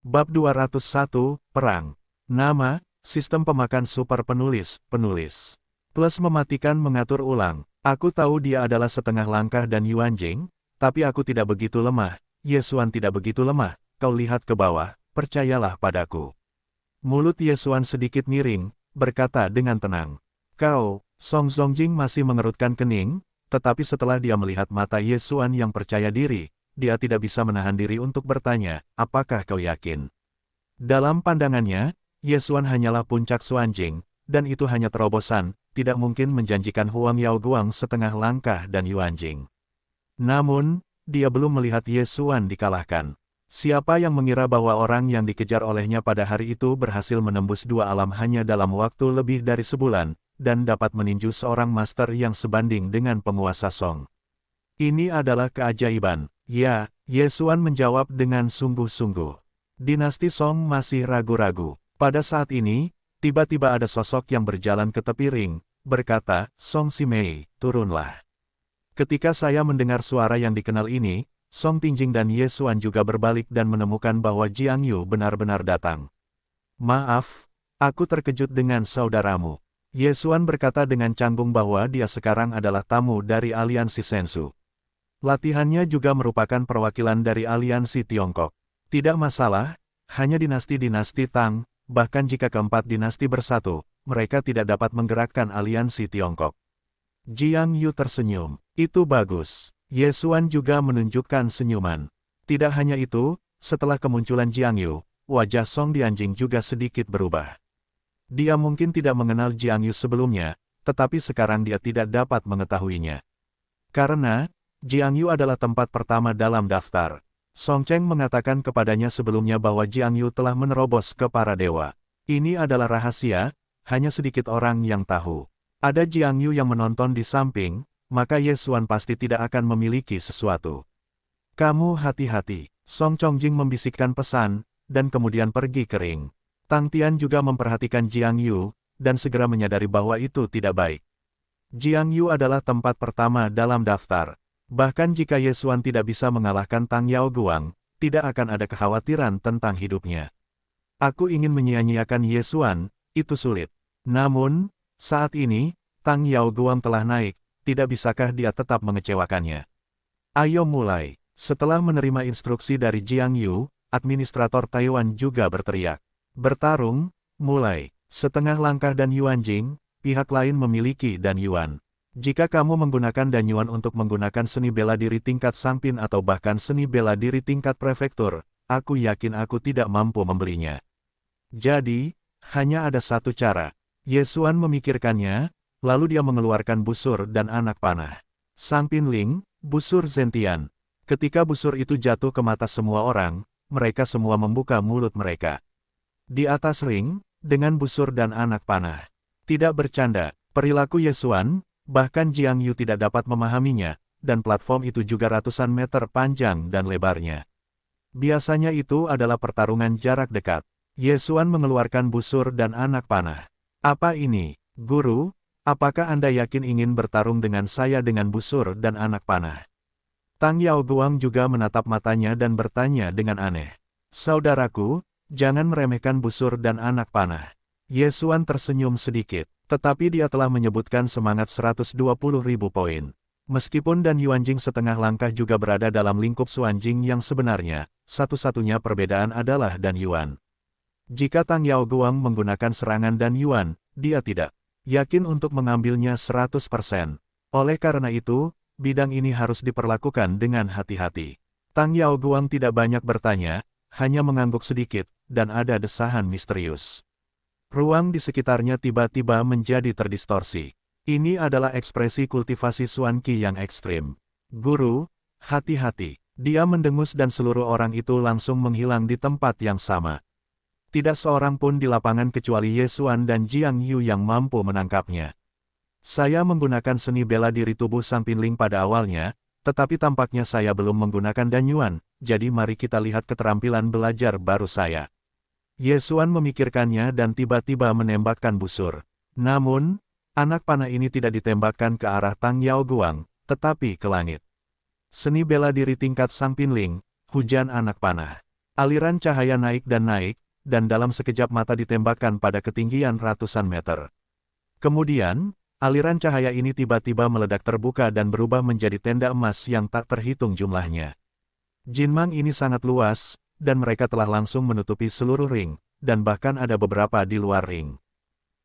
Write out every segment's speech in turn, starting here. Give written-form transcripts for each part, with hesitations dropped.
Bab 201, Perang. Nama, Sistem Pemakan Super Penulis. Plus mematikan mengatur ulang. Aku tahu dia adalah setengah langkah dan Yuan Jing, tapi aku tidak begitu lemah. Yesuan tidak begitu lemah. Kau lihat ke bawah, percayalah padaku. Mulut Yesuan sedikit miring, berkata dengan tenang. Kau, Song Zongjing masih mengerutkan kening, tetapi setelah dia melihat mata Yesuan yang percaya diri, dia tidak bisa menahan diri untuk bertanya, apakah kau yakin? Dalam pandangannya, Yesuan hanyalah puncak Xuanjing, dan itu hanya terobosan, tidak mungkin menjanjikan Huang Yaoguang setengah langkah dan Yuan Jing. Namun, dia belum melihat Yesuan dikalahkan. Siapa yang mengira bahwa orang yang dikejar olehnya pada hari itu berhasil menembus dua alam hanya dalam waktu lebih dari sebulan, dan dapat meninju seorang master yang sebanding dengan penguasa Song. Ini adalah keajaiban. Ya, Yesuan menjawab dengan sungguh-sungguh. Dinasti Song masih ragu-ragu. Pada saat ini, tiba-tiba ada sosok yang berjalan ke tepi ring, berkata, Song Simei, turunlah. Ketika saya mendengar suara yang dikenal ini, Song Tingjing dan Yesuan juga berbalik dan menemukan bahwa Jiang Yu benar-benar datang. Maaf, aku terkejut dengan saudaramu. Yesuan berkata dengan canggung bahwa dia sekarang adalah tamu dari aliansi Sensu. Latihannya juga merupakan perwakilan dari aliansi Tiongkok. Tidak masalah, hanya dinasti-dinasti Tang, bahkan jika keempat dinasti bersatu, mereka tidak dapat menggerakkan aliansi Tiongkok. Jiang Yu tersenyum. Itu bagus. Yesuan juga menunjukkan senyuman. Tidak hanya itu, setelah kemunculan Jiang Yu, wajah Song Dianjing juga sedikit berubah. Dia mungkin tidak mengenal Jiang Yu sebelumnya, tetapi sekarang dia tidak dapat mengetahuinya. Karena, Jiang Yu adalah tempat pertama dalam daftar. Song Cheng mengatakan kepadanya sebelumnya bahwa Jiang Yu telah menerobos ke para dewa. Ini adalah rahasia, hanya sedikit orang yang tahu. Ada Jiang Yu yang menonton di samping, maka Yesuan pasti tidak akan memiliki sesuatu. Kamu hati-hati, Song Chongjing membisikkan pesan, dan kemudian pergi ke ring. Tang Tian juga memperhatikan Jiang Yu, dan segera menyadari bahwa itu tidak baik. Jiang Yu adalah tempat pertama dalam daftar. Bahkan jika Yesuan tidak bisa mengalahkan Tang Yaoguang, tidak akan ada kekhawatiran tentang hidupnya. Aku ingin menyia-nyiakan Yesuan, itu sulit. Namun, saat ini, Tang Yaoguang telah naik, tidak bisakah dia tetap mengecewakannya? Ayo mulai. Setelah menerima instruksi dari Jiang Yu, administrator Taiwan juga berteriak. Bertarung, mulai. Setengah langkah dan Yuan Jing, pihak lain memiliki dan Yuan. Jika kamu menggunakan dan Yuan untuk menggunakan seni bela diri tingkat Sangpin atau bahkan seni bela diri tingkat prefektur, aku yakin aku tidak mampu membelinya. Jadi, hanya ada satu cara. Yesuan memikirkannya, lalu dia mengeluarkan busur dan anak panah. Sang Pinling, busur Zentian. Ketika busur itu jatuh ke mata semua orang, mereka semua membuka mulut mereka. Di atas ring, dengan busur dan anak panah. Tidak bercanda, perilaku Yesuan, bahkan Jiang Yu tidak dapat memahaminya, dan platform itu juga ratusan meter panjang dan lebarnya. Biasanya itu adalah pertarungan jarak dekat. Yesuan mengeluarkan busur dan anak panah. Apa ini, Guru? Apakah Anda yakin ingin bertarung dengan saya dengan busur dan anak panah? Tang Yaoguang juga menatap matanya dan bertanya dengan aneh. Saudaraku, jangan meremehkan busur dan anak panah. Yesuan tersenyum sedikit, tetapi dia telah menyebutkan semangat 120.000 poin. Meskipun dan Yuan Jing setengah langkah juga berada dalam lingkup Xuanjing yang sebenarnya, satu-satunya perbedaan adalah dan Yuan. Jika Tang Yaoguang menggunakan serangan dan Yuan, dia tidak yakin untuk mengambilnya 100%. Oleh karena itu, bidang ini harus diperlakukan dengan hati-hati. Tang Yaoguang tidak banyak bertanya, hanya mengangguk sedikit, dan ada desahan misterius. Ruang di sekitarnya tiba-tiba menjadi terdistorsi. Ini adalah ekspresi kultivasi Xuan Qi yang ekstrim. Guru, hati-hati. Dia mendengus dan seluruh orang itu langsung menghilang di tempat yang sama. Tidak seorang pun di lapangan kecuali Yesuan dan Jiang Yu yang mampu menangkapnya. Saya menggunakan seni bela diri tubuh Sang Pinling pada awalnya, tetapi tampaknya saya belum menggunakan dan Yuan, jadi mari kita lihat keterampilan belajar baru saya. Yesuan memikirkannya dan tiba-tiba menembakkan busur. Namun, anak panah ini tidak ditembakkan ke arah Tang Yaoguang, tetapi ke langit. Seni bela diri tingkat Sang Pinling, hujan anak panah. Aliran cahaya naik, dan dalam sekejap mata ditembakkan pada ketinggian ratusan meter. Kemudian, aliran cahaya ini tiba-tiba meledak terbuka dan berubah menjadi tenda emas yang tak terhitung jumlahnya. Jinmang ini sangat luas, dan mereka telah langsung menutupi seluruh ring, dan bahkan ada beberapa di luar ring.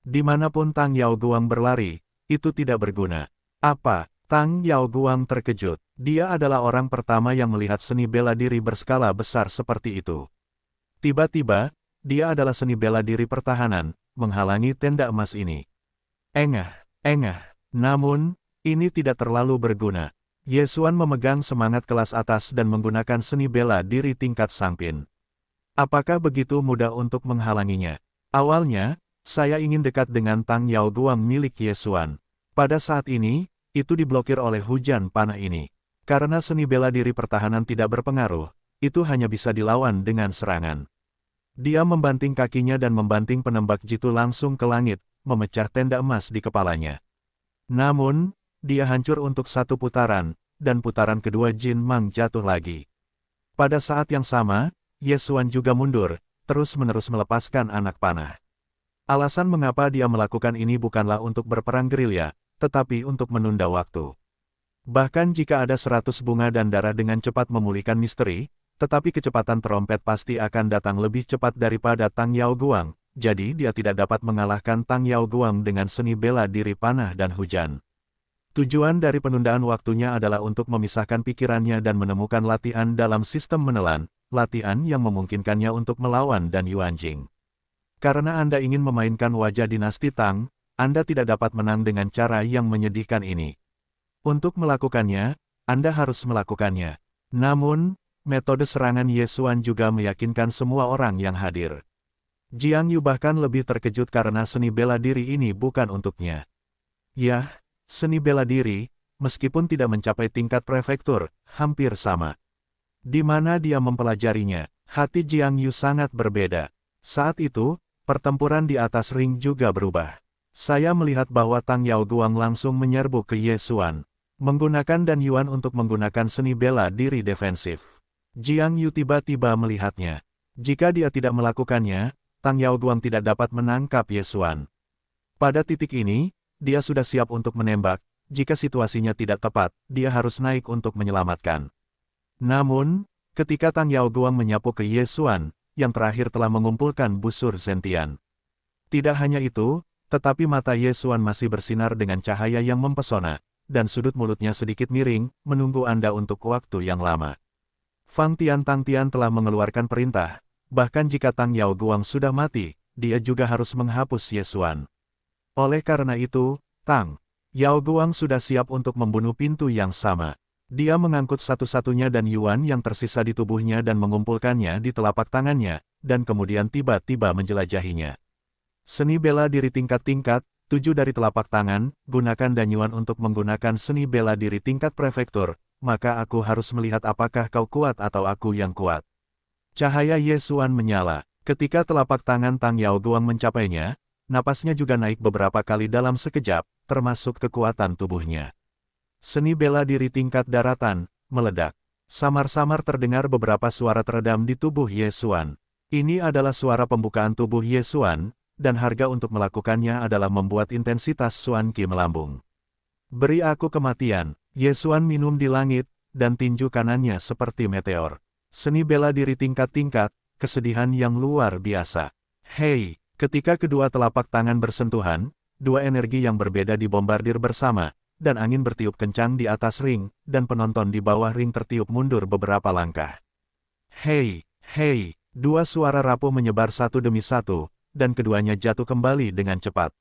Dimanapun Tang Yaoguang berlari, itu tidak berguna. Apa? Tang Yaoguang terkejut. Dia adalah orang pertama yang melihat seni bela diri berskala besar seperti itu. Tiba-tiba, dia adalah seni bela diri pertahanan, menghalangi tenda emas ini. Engah. Namun, ini tidak terlalu berguna. Ye Xuan memegang semangat kelas atas dan menggunakan seni bela diri tingkat Sangpin. Apakah begitu mudah untuk menghalanginya? Awalnya, saya ingin dekat dengan Tang Yaoguang milik Ye Xuan. Pada saat ini, itu diblokir oleh hujan panah ini. Karena seni bela diri pertahanan tidak berpengaruh, itu hanya bisa dilawan dengan serangan. Dia membanting kakinya dan membanting penembak jitu langsung ke langit, memecah tenda emas di kepalanya. Namun, dia hancur untuk satu putaran, dan putaran kedua Jin Mang jatuh lagi. Pada saat yang sama, Ye Xuan juga mundur, terus-menerus melepaskan anak panah. Alasan mengapa dia melakukan ini bukanlah untuk berperang gerilya, tetapi untuk menunda waktu. Bahkan jika ada 100 bunga dan darah dengan cepat memulihkan misteri, tetapi kecepatan trompet pasti akan datang lebih cepat daripada Tang Yaoguang, jadi dia tidak dapat mengalahkan Tang Yaoguang dengan seni bela diri panah dan hujan. Tujuan dari penundaan waktunya adalah untuk memisahkan pikirannya dan menemukan latihan dalam sistem menelan, latihan yang memungkinkannya untuk melawan Dan Yuanjing. Karena Anda ingin memainkan wajah dinasti Tang, Anda tidak dapat menang dengan cara yang menyedihkan ini. Untuk melakukannya, Anda harus melakukannya. Namun, metode serangan Ye Xuan juga meyakinkan semua orang yang hadir. Jiang Yu bahkan lebih terkejut karena seni bela diri ini bukan untuknya. Yah, seni bela diri, meskipun tidak mencapai tingkat prefektur, hampir sama. Di mana dia mempelajarinya, hati Jiang Yu sangat berbeda. Saat itu, pertempuran di atas ring juga berubah. Saya melihat bahwa Tang Yaoguang langsung menyerbu ke Ye Xuan, menggunakan Dan Yuan untuk menggunakan seni bela diri defensif. Jiang Yu tiba-tiba melihatnya. Jika dia tidak melakukannya, Tang Yaoguang tidak dapat menangkap Ye Xuan. Pada titik ini, dia sudah siap untuk menembak. Jika situasinya tidak tepat, dia harus naik untuk menyelamatkan. Namun, ketika Tang Yaoguang menyapu ke Ye Xuan, yang terakhir telah mengumpulkan busur Zentian. Tidak hanya itu, tetapi mata Ye Xuan masih bersinar dengan cahaya yang mempesona, dan sudut mulutnya sedikit miring, menunggu Anda untuk waktu yang lama. Fang Tian Tang Tian telah mengeluarkan perintah, bahkan jika Tang Yaoguang sudah mati, dia juga harus menghapus Ye Xuan. Oleh karena itu, Tang Yaoguang sudah siap untuk membunuh pintu yang sama. Dia mengangkut satu-satunya Dan Yuan yang tersisa di tubuhnya dan mengumpulkannya di telapak tangannya, dan kemudian tiba-tiba menjelajahinya. Seni bela diri tingkat-tingkat, 7 dari telapak tangan, gunakan Dan Yuan untuk menggunakan seni bela diri tingkat prefektur, maka aku harus melihat apakah kau kuat atau aku yang kuat. Cahaya Ye Xuan menyala. Ketika telapak tangan Tang Yaoguang mencapainya, napasnya juga naik beberapa kali dalam sekejap, termasuk kekuatan tubuhnya. Seni bela diri tingkat daratan, meledak. Samar-samar terdengar beberapa suara teredam di tubuh Ye Xuan. Ini adalah suara pembukaan tubuh Ye Xuan, dan harga untuk melakukannya adalah membuat intensitas Xuan Qi melambung. Beri aku kematian. Ye Xuan minum di langit, dan tinju kanannya seperti meteor. Seni bela diri tingkat-tingkat, kesedihan yang luar biasa. Hei, ketika kedua telapak tangan bersentuhan, dua energi yang berbeda dibombardir bersama, dan angin bertiup kencang di atas ring, dan penonton di bawah ring tertiup mundur beberapa langkah. Hei, dua suara rapuh menyebar satu demi satu, dan keduanya jatuh kembali dengan cepat.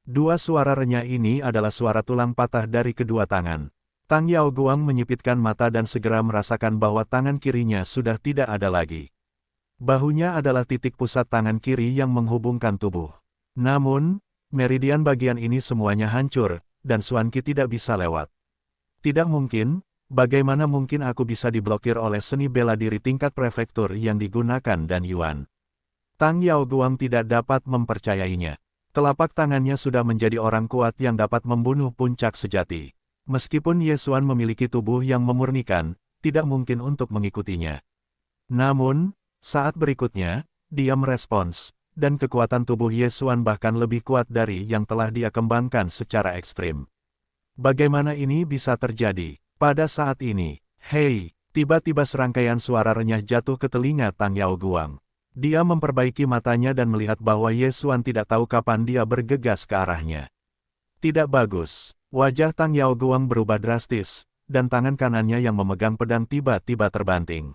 Dua suara renyah ini adalah suara tulang patah dari kedua tangan. Tang Yaoguang menyipitkan mata dan segera merasakan bahwa tangan kirinya sudah tidak ada lagi. Bahunya adalah titik pusat tangan kiri yang menghubungkan tubuh. Namun, meridian bagian ini semuanya hancur, dan Xuan Qi tidak bisa lewat. Tidak mungkin, bagaimana mungkin aku bisa diblokir oleh seni bela diri tingkat prefektur yang digunakan Dan Yuan? Tang Yaoguang tidak dapat mempercayainya. Telapak tangannya sudah menjadi orang kuat yang dapat membunuh puncak sejati. Meskipun Ye Xuan memiliki tubuh yang memurnikan, tidak mungkin untuk mengikutinya. Namun, Saat berikutnya, dia merespons, dan kekuatan tubuh Ye Xuan bahkan lebih kuat dari yang telah dia kembangkan secara ekstrim. Bagaimana ini bisa terjadi? Pada saat ini, hei, tiba-tiba serangkaian suara renyah jatuh ke telinga Tang Yaoguang. Dia memperbaiki matanya dan melihat bahwa Ye Xuan tidak tahu kapan dia bergegas ke arahnya. Tidak bagus. Wajah Tang Yaoguang berubah drastis, dan tangan kanannya yang memegang pedang tiba-tiba terbanting.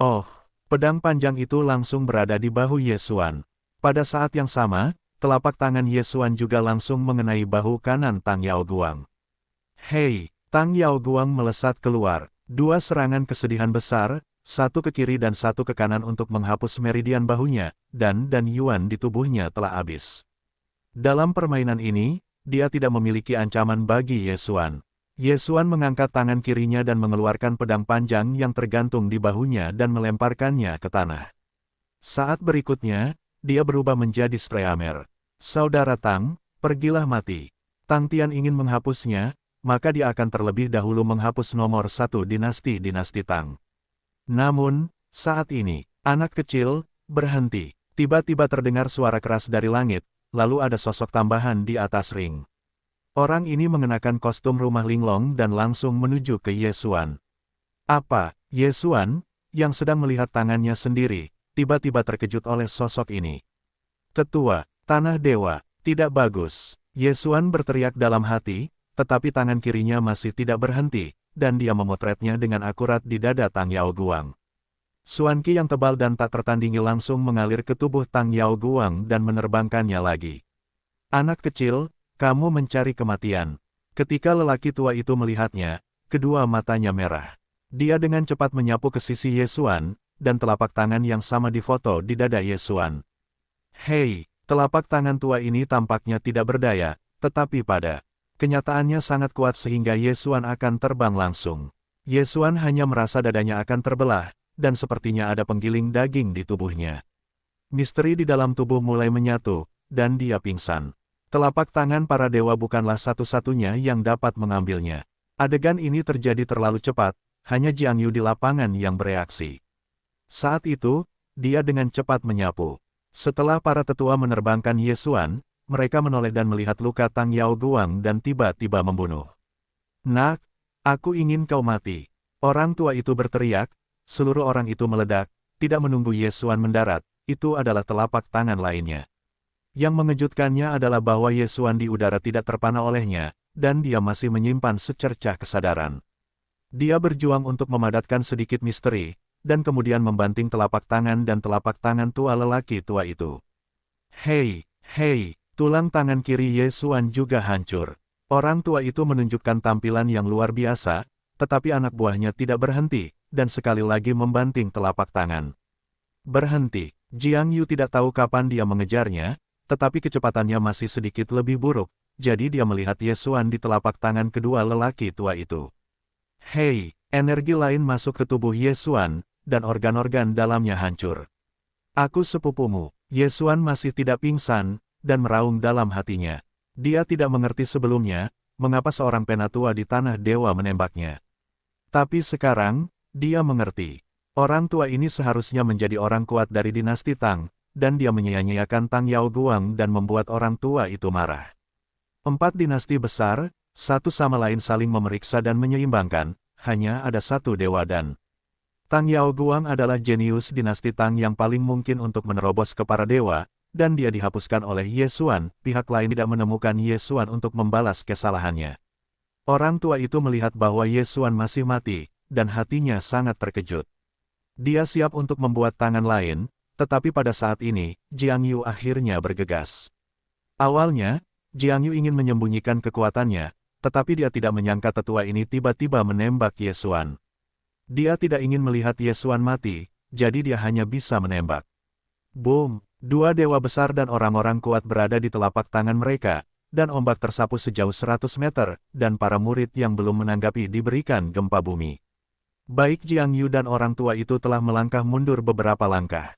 Oh, pedang panjang itu langsung berada di bahu Ye Xuan. Pada saat yang sama, telapak tangan Ye Xuan juga langsung mengenai bahu kanan Tang Yaoguang. Hei, Tang Yaoguang melesat keluar. Dua serangan kesedihan besar, satu ke kiri dan satu ke kanan untuk menghapus meridian bahunya, dan Yuan di tubuhnya telah habis. Dalam permainan ini, dia tidak memiliki ancaman bagi Ye Xuan. Ye Xuan mengangkat tangan kirinya dan mengeluarkan pedang panjang yang tergantung di bahunya dan melemparkannya ke tanah. Saat berikutnya, dia berubah menjadi Streamer. Saudara Tang, pergilah mati. Tang Tian ingin menghapusnya, maka dia akan terlebih dahulu menghapus nomor 1 dinasti Tang. Namun, saat ini, anak kecil, berhenti. Tiba-tiba terdengar suara keras dari langit, lalu ada sosok tambahan di atas ring. Orang ini mengenakan kostum rumah linglong dan langsung menuju ke Ye Xuan. Apa? Ye Xuan, yang sedang melihat tangannya sendiri, tiba-tiba terkejut oleh sosok ini. Tetua, Tanah Dewa, tidak bagus. Ye Xuan berteriak dalam hati, tetapi tangan kirinya masih tidak berhenti, dan dia memotretnya dengan akurat di dada Tang Yaoguang. Xuan Qi yang tebal dan tak tertandingi langsung mengalir ke tubuh Tang Yaoguang dan menerbangkannya lagi. Anak kecil, kamu mencari kematian. Ketika lelaki tua itu melihatnya, kedua matanya merah. Dia dengan cepat menyapu ke sisi Ye Xuan, dan telapak tangan yang sama difoto di dada Ye Xuan. Hei, telapak tangan tua ini tampaknya tidak berdaya, tetapi pada kenyataannya sangat kuat sehingga Ye Xuan akan terbang langsung. Ye Xuan hanya merasa dadanya akan terbelah, dan sepertinya ada penggiling daging di tubuhnya. Misteri di dalam tubuh mulai menyatu, dan dia pingsan. Telapak tangan para dewa bukanlah satu-satunya yang dapat mengambilnya. Adegan ini terjadi terlalu cepat, hanya Jiang Yu di lapangan yang bereaksi. Saat itu, dia dengan cepat menyapu. Setelah para tetua menerbangkan Ye Xuan, mereka menoleh dan melihat luka Tang Yaoguang dan tiba-tiba membunuh. Nak, aku ingin kau mati. Orang tua itu berteriak, seluruh orang itu meledak, tidak menunggu Ye Xuan mendarat, itu adalah telapak tangan lainnya. Yang mengejutkannya adalah bahwa Ye Xuan di udara tidak terpana olehnya, dan dia masih menyimpan secercah kesadaran. Dia berjuang untuk memadatkan sedikit misteri, dan kemudian membanting telapak tangan dan telapak tangan tua lelaki tua itu. Hei, hei! Tulang tangan kiri Ye Xuan juga hancur. Orang tua itu menunjukkan tampilan yang luar biasa, tetapi anak buahnya tidak berhenti, dan sekali lagi membanting telapak tangan. Berhenti. Jiang Yu tidak tahu kapan dia mengejarnya, tetapi kecepatannya masih sedikit lebih buruk, jadi dia melihat Ye Xuan di telapak tangan kedua lelaki tua itu. Hei, energi lain masuk ke tubuh Ye Xuan, dan organ-organ dalamnya hancur. Aku sepupumu. Ye Xuan masih tidak pingsan, dan meraung dalam hatinya. Dia tidak mengerti sebelumnya, mengapa seorang penatua di Tanah Dewa menembaknya. Tapi sekarang, dia mengerti. Orang tua ini seharusnya menjadi orang kuat dari dinasti Tang, dan dia menyia-nyiakan Tang Yaoguang dan membuat orang tua itu marah. 4 dinasti besar, satu sama lain saling memeriksa dan menyeimbangkan, hanya ada satu dewa dan Tang Yaoguang adalah jenius dinasti Tang yang paling mungkin untuk menerobos ke para dewa, dan dia dihapuskan oleh Ye Xuan, pihak lain tidak menemukan Ye Xuan untuk membalas kesalahannya. Orang tua itu melihat bahwa Ye Xuan masih mati, dan hatinya sangat terkejut. Dia siap untuk membuat tangan lain, tetapi pada saat ini, Jiang Yu akhirnya bergegas. Awalnya, Jiang Yu ingin menyembunyikan kekuatannya, tetapi dia tidak menyangka tetua ini tiba-tiba menembak Ye Xuan. Dia tidak ingin melihat Ye Xuan mati, jadi dia hanya bisa menembak. Boom! Dua dewa besar dan orang-orang kuat berada di telapak tangan mereka, dan ombak tersapu sejauh 100 meter, dan para murid yang belum menanggapi diberikan gempa bumi. Baik Jiang Yu dan orang tua itu telah melangkah mundur beberapa langkah.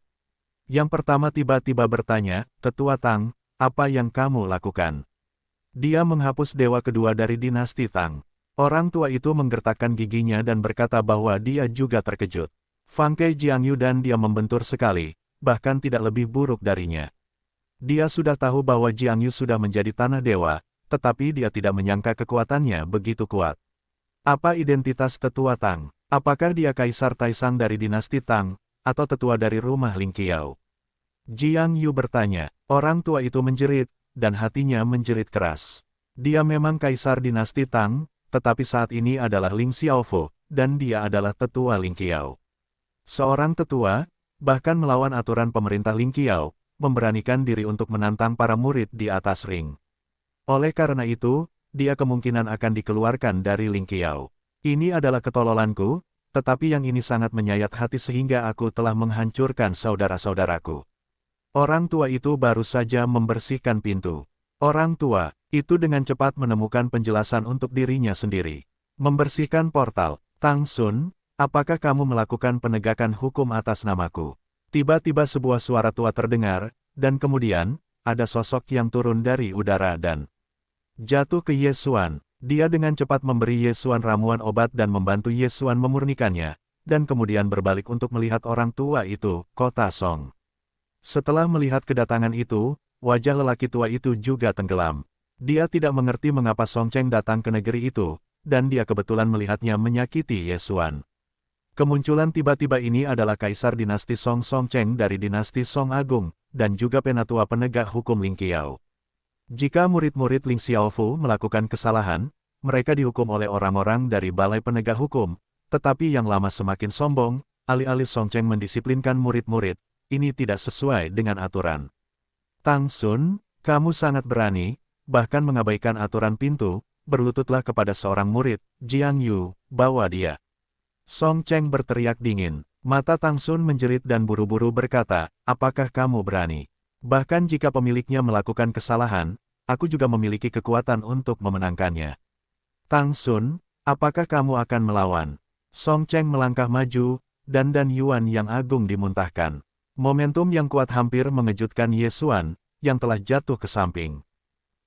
Yang pertama tiba-tiba bertanya, Tetua Tang, apa yang kamu lakukan? Dia menghapus dewa kedua dari dinasti Tang. Orang tua itu menggertakkan giginya dan berkata bahwa dia juga terkejut. Fang Kei Jiangyu dan dia membentur sekali, bahkan tidak lebih buruk darinya. Dia sudah tahu bahwa Jiangyu sudah menjadi tanah dewa, tetapi dia tidak menyangka kekuatannya begitu kuat. Apa identitas tetua Tang? Apakah dia Kaisar Taisang dari dinasti Tang, atau tetua dari rumah Ling Qiao? Jiangyu bertanya. Orang tua itu menjerit, dan hatinya menjerit keras. Dia memang Kaisar dinasti Tang, tetapi saat ini adalah Ling Xiaofo, dan dia adalah tetua Ling Qiao. Seorang tetua, bahkan melawan aturan pemerintah Ling Qiao, memberanikan diri untuk menantang para murid di atas ring. Oleh karena itu, dia kemungkinan akan dikeluarkan dari Ling Qiao. Ini adalah ketololanku, tetapi yang ini sangat menyayat hati sehingga aku telah menghancurkan saudara-saudaraku. Orang tua itu baru saja membersihkan pintu. Orang tua itu dengan cepat menemukan penjelasan untuk dirinya sendiri. Membersihkan portal. Tang Sun, apakah kamu melakukan penegakan hukum atas namaku? Tiba-tiba sebuah suara tua terdengar, dan kemudian, ada sosok yang turun dari udara dan jatuh ke Ye Xuan. Dia dengan cepat memberi Ye Xuan ramuan obat dan membantu Ye Xuan memurnikannya, dan kemudian berbalik untuk melihat orang tua itu, Kota Song. Setelah melihat kedatangan itu, wajah lelaki tua itu juga tenggelam. Dia tidak mengerti mengapa Song Cheng datang ke negeri itu, dan dia kebetulan melihatnya menyakiti Ye Xuan. Kemunculan tiba-tiba ini adalah Kaisar dinasti Song Cheng dari dinasti Song Agung, dan juga penatua penegak hukum Ling Qiao. Jika murid-murid Ling Xiaofu melakukan kesalahan, mereka dihukum oleh orang-orang dari Balai Penegak Hukum, tetapi yang lama semakin sombong, alih-alih Song Cheng mendisiplinkan murid-murid, ini tidak sesuai dengan aturan. Tang Sun, kamu sangat berani, bahkan mengabaikan aturan pintu, berlututlah kepada seorang murid, Jiangyu, bawa dia. Song Cheng berteriak dingin, mata Tang Sun menjerit dan buru-buru berkata, apakah kamu berani? Bahkan jika pemiliknya melakukan kesalahan, aku juga memiliki kekuatan untuk memenangkannya. Tang Sun, apakah kamu akan melawan? Song Cheng melangkah maju, dan Yuan yang agung dimuntahkan. Momentum yang kuat hampir mengejutkan Ye Xuan, yang telah jatuh ke samping.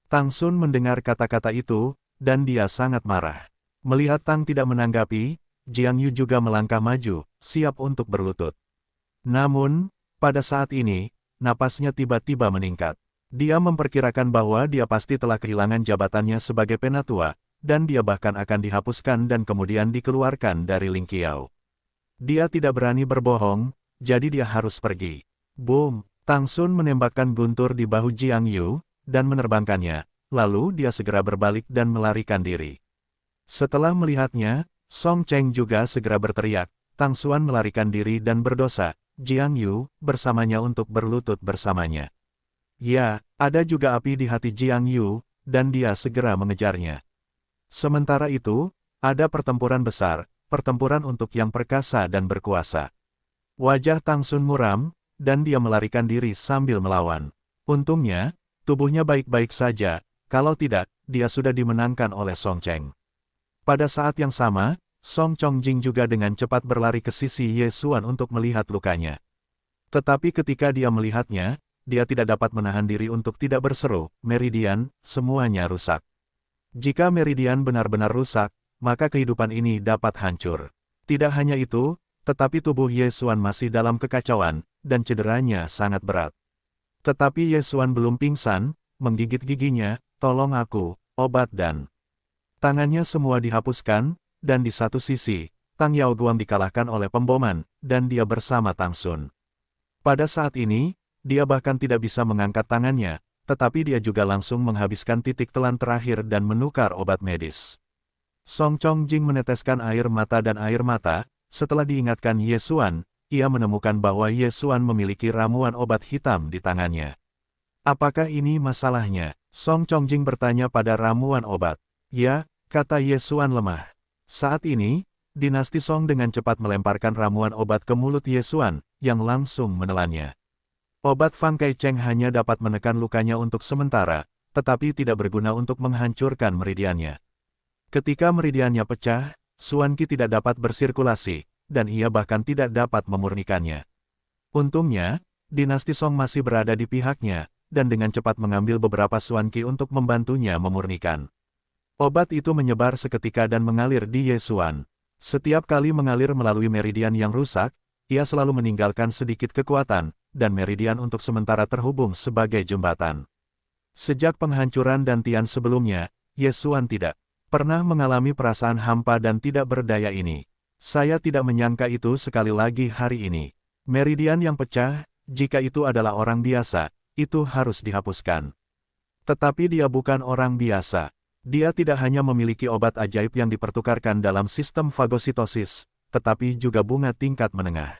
Tang Sun mendengar kata-kata itu, dan dia sangat marah. Melihat Tang tidak menanggapi, Jiangyu juga melangkah maju, siap untuk berlutut. Namun, pada saat ini, napasnya tiba-tiba meningkat. Dia memperkirakan bahwa dia pasti telah kehilangan jabatannya sebagai penatua, dan dia bahkan akan dihapuskan dan kemudian dikeluarkan dari Ling Qiao. Dia tidak berani berbohong, jadi dia harus pergi. Boom! Tang Sun menembakkan guntur di bahu Jiangyu, dan menerbangkannya, lalu dia segera berbalik dan melarikan diri. Setelah melihatnya, Song Cheng juga segera berteriak, Tang Xuan melarikan diri dan berdosa, Jiangyu, bersamanya untuk berlutut bersamanya. Ya, ada juga api di hati Jiangyu, dan dia segera mengejarnya. Sementara itu, ada pertempuran besar, pertempuran untuk yang perkasa dan berkuasa. Wajah Tang Sun muram, dan dia melarikan diri sambil melawan. Untungnya, tubuhnya baik-baik saja, kalau tidak, dia sudah dimenangkan oleh Song Cheng. Pada saat yang sama, Song Chongjing juga dengan cepat berlari ke sisi Ye Xuan untuk melihat lukanya. Tetapi ketika dia melihatnya, dia tidak dapat menahan diri untuk tidak berseru, Meridian, semuanya rusak. Jika Meridian benar-benar rusak, maka kehidupan ini dapat hancur. Tidak hanya itu, tetapi tubuh Ye Xuan masih dalam kekacauan, dan cederanya sangat berat. Tetapi Ye Xuan belum pingsan, menggigit giginya, tolong aku, obat dan tangannya semua dihapuskan, dan di satu sisi, Tang Yaoguang dikalahkan oleh pemboman, dan dia bersama Tang Sun. Pada saat ini, dia bahkan tidak bisa mengangkat tangannya, tetapi dia juga langsung menghabiskan titik telan terakhir dan menukar obat medis. Song Chongjing meneteskan air mata dan air mata, setelah diingatkan Ye Xuan, ia menemukan bahwa Ye Xuan memiliki ramuan obat hitam di tangannya. Apakah ini masalahnya? Song Chongjing bertanya pada ramuan obat. Ya, kata Ye Xuan lemah. Saat ini, dinasti Song dengan cepat melemparkan ramuan obat ke mulut Ye Xuan, yang langsung menelannya. Obat Fang Kai Cheng hanya dapat menekan lukanya untuk sementara, tetapi tidak berguna untuk menghancurkan meridiannya. Ketika meridiannya pecah, Xuan Qi tidak dapat bersirkulasi, dan ia bahkan tidak dapat memurnikannya. Untungnya, dinasti Song masih berada di pihaknya, dan dengan cepat mengambil beberapa Xuan Qi untuk membantunya memurnikan. Obat itu menyebar seketika dan mengalir di Ye Xuan. Setiap kali mengalir melalui meridian yang rusak, ia selalu meninggalkan sedikit kekuatan, dan meridian untuk sementara terhubung sebagai jembatan. Sejak penghancuran dantian sebelumnya, Ye Xuan tidak pernah mengalami perasaan hampa dan tidak berdaya ini. Saya tidak menyangka itu sekali lagi hari ini. Meridian yang pecah, jika itu adalah orang biasa, itu harus dihapuskan. Tetapi dia bukan orang biasa. Dia tidak hanya memiliki obat ajaib yang dipertukarkan dalam sistem fagositosis, tetapi juga bunga tingkat menengah.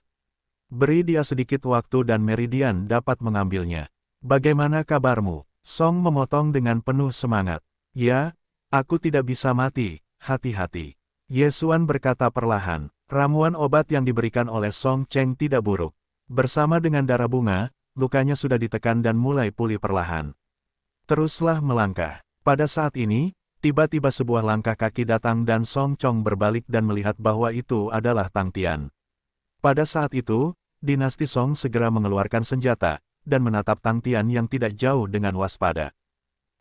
Beri dia sedikit waktu dan meridian dapat mengambilnya. Bagaimana kabarmu? Song memotong dengan penuh semangat. Ya, aku tidak bisa mati, hati-hati. Ye Xuan berkata perlahan. Ramuan obat yang diberikan oleh Song Cheng tidak buruk. Bersama dengan darah bunga, lukanya sudah ditekan dan mulai pulih perlahan. Teruslah melangkah. Pada saat ini, tiba-tiba sebuah langkah kaki datang dan Song Chong berbalik dan melihat bahwa itu adalah Tang Tian. Pada saat itu, dinasti Song segera mengeluarkan senjata, dan menatap Tang Tian yang tidak jauh dengan waspada.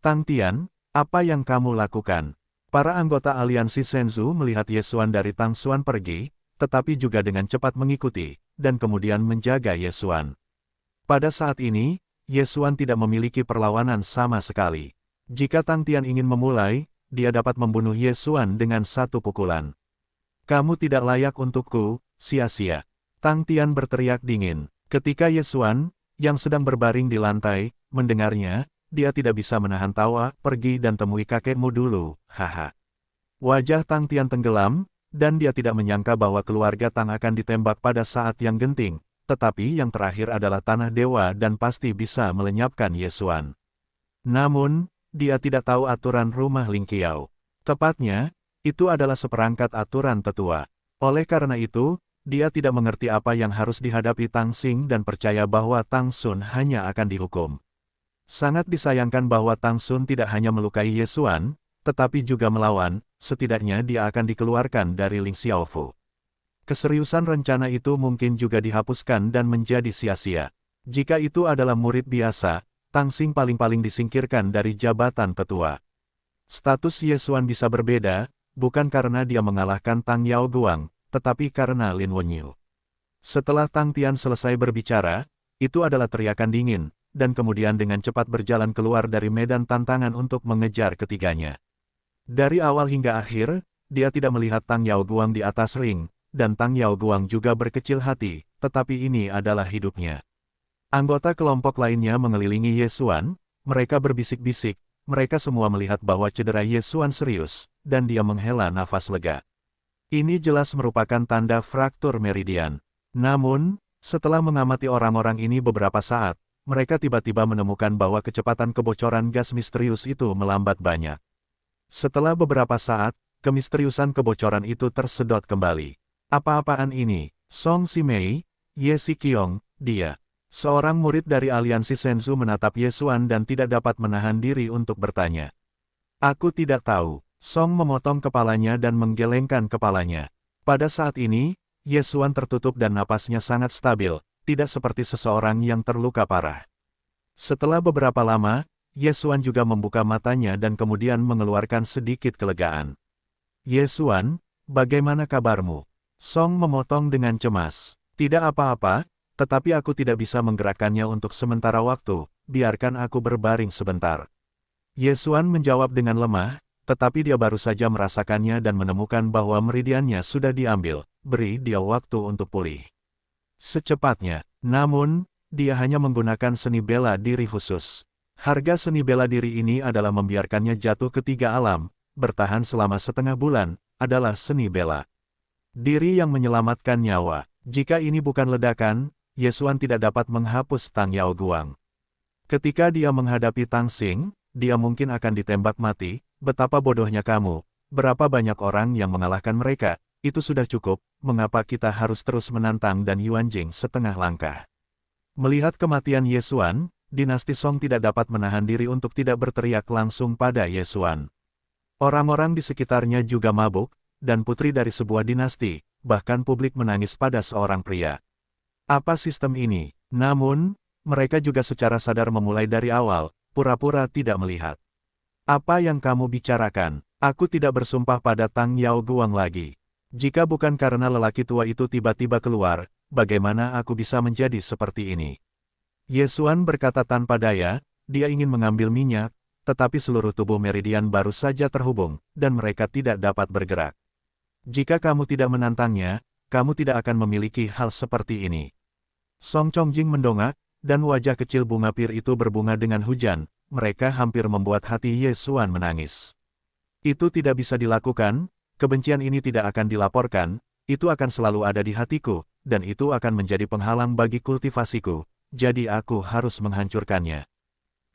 Tang Tian, apa yang kamu lakukan? Para anggota aliansi Shenzhou melihat Ye Xuan dari Tang Xuan pergi, tetapi juga dengan cepat mengikuti, dan kemudian menjaga Ye Xuan. Pada saat ini, Ye Xuan tidak memiliki perlawanan sama sekali. Jika Tang Tian ingin memulai, dia dapat membunuh Ye Xuan dengan satu pukulan. Kamu tidak layak untukku, sia-sia. Tang Tian berteriak dingin. Ketika Ye Xuan, yang sedang berbaring di lantai, mendengarnya, dia tidak bisa menahan tawa, pergi dan temui kakekmu dulu, haha. Wajah Tang Tian tenggelam, dan dia tidak menyangka bahwa keluarga Tang akan ditembak pada saat yang genting, tetapi yang terakhir adalah tanah dewa dan pasti bisa melenyapkan Ye Xuan. Namun, dia tidak tahu aturan rumah Ling Qiao. Tepatnya, itu adalah seperangkat aturan tetua. Oleh karena itu, dia tidak mengerti apa yang harus dihadapi Tang Xing dan percaya bahwa Tang Sun hanya akan dihukum. Sangat disayangkan bahwa Tang Sun tidak hanya melukai Ye Xuan, tetapi juga melawan, setidaknya dia akan dikeluarkan dari Ling Xiaofu. Keseriusan rencana itu mungkin juga dihapuskan dan menjadi sia-sia. Jika itu adalah murid biasa, Tang Xing paling-paling disingkirkan dari jabatan tetua. Status Ye Xuan bisa berbeda, bukan karena dia mengalahkan Tang Yao Guang, tetapi karena Lin Wenyu. Setelah Tang Tian selesai berbicara, itu adalah teriakan dingin, dan kemudian dengan cepat berjalan keluar dari medan tantangan untuk mengejar ketiganya. Dari awal hingga akhir, dia tidak melihat Tang Yao Guang di atas ring, dan Tang Yao Guang juga berkecil hati, tetapi ini adalah hidupnya. Anggota kelompok lainnya mengelilingi Ye Xuan, mereka berbisik-bisik, mereka semua melihat bahwa cedera Ye Xuan serius, dan dia menghela nafas lega. Ini jelas merupakan tanda fraktur meridian. Namun, setelah mengamati orang-orang ini beberapa saat, mereka tiba-tiba menemukan bahwa kecepatan kebocoran gas misterius itu melambat banyak. Setelah beberapa saat, kemisteriusan kebocoran itu tersedot kembali. Apa-apaan ini? Song Simei, Ye Xiqiong, dia. Seorang murid dari aliansi Shenzhou menatap Ye Xuan dan tidak dapat menahan diri untuk bertanya. Aku tidak tahu. Song memotong kepalanya dan menggelengkan kepalanya. Pada saat ini, Ye Xuan tertutup dan napasnya sangat stabil, tidak seperti seseorang yang terluka parah. Setelah beberapa lama, Ye Xuan juga membuka matanya dan kemudian mengeluarkan sedikit kelegaan. Ye Xuan, bagaimana kabarmu? Song memotong dengan cemas. Tidak apa-apa, tetapi aku tidak bisa menggerakkannya untuk sementara waktu, biarkan aku berbaring sebentar. Ye Xuan menjawab dengan lemah, tetapi dia baru saja merasakannya dan menemukan bahwa meridiannya sudah diambil, beri dia waktu untuk pulih. Secepatnya, namun, dia hanya menggunakan seni bela diri khusus. Harga seni bela diri ini adalah membiarkannya jatuh ke tiga alam, bertahan selama setengah bulan, adalah seni bela diri yang menyelamatkan nyawa. Jika ini bukan ledakan, Ye Xuan tidak dapat menghapus Tang Yao Guang. Ketika dia menghadapi Tang Xing, dia mungkin akan ditembak mati. Betapa bodohnya kamu, berapa banyak orang yang mengalahkan mereka, itu sudah cukup, mengapa kita harus terus menantang dan Yuan Jing setengah langkah. Melihat kematian Ye Xuan, dinasti Song tidak dapat menahan diri untuk tidak berteriak langsung pada Ye Xuan. Orang-orang di sekitarnya juga mabuk, dan putri dari sebuah dinasti, bahkan publik menangis pada seorang pria. Apa sistem ini? Namun, mereka juga secara sadar memulai dari awal, pura-pura tidak melihat. Apa yang kamu bicarakan? Aku tidak bersumpah pada Tang Yao Guang lagi. Jika bukan karena lelaki tua itu tiba-tiba keluar, bagaimana aku bisa menjadi seperti ini? Ye Xuan berkata tanpa daya, dia ingin mengambil minyak, tetapi seluruh tubuh Meridian baru saja terhubung, dan mereka tidak dapat bergerak. Jika kamu tidak menantangnya, kamu tidak akan memiliki hal seperti ini. Song Chongjing mendongak, dan wajah kecil bunga pir itu berbunga dengan hujan, mereka hampir membuat hati Ye Xuan menangis. Itu tidak bisa dilakukan, kebencian ini tidak akan dilaporkan, itu akan selalu ada di hatiku, dan itu akan menjadi penghalang bagi kultivasiku, jadi aku harus menghancurkannya.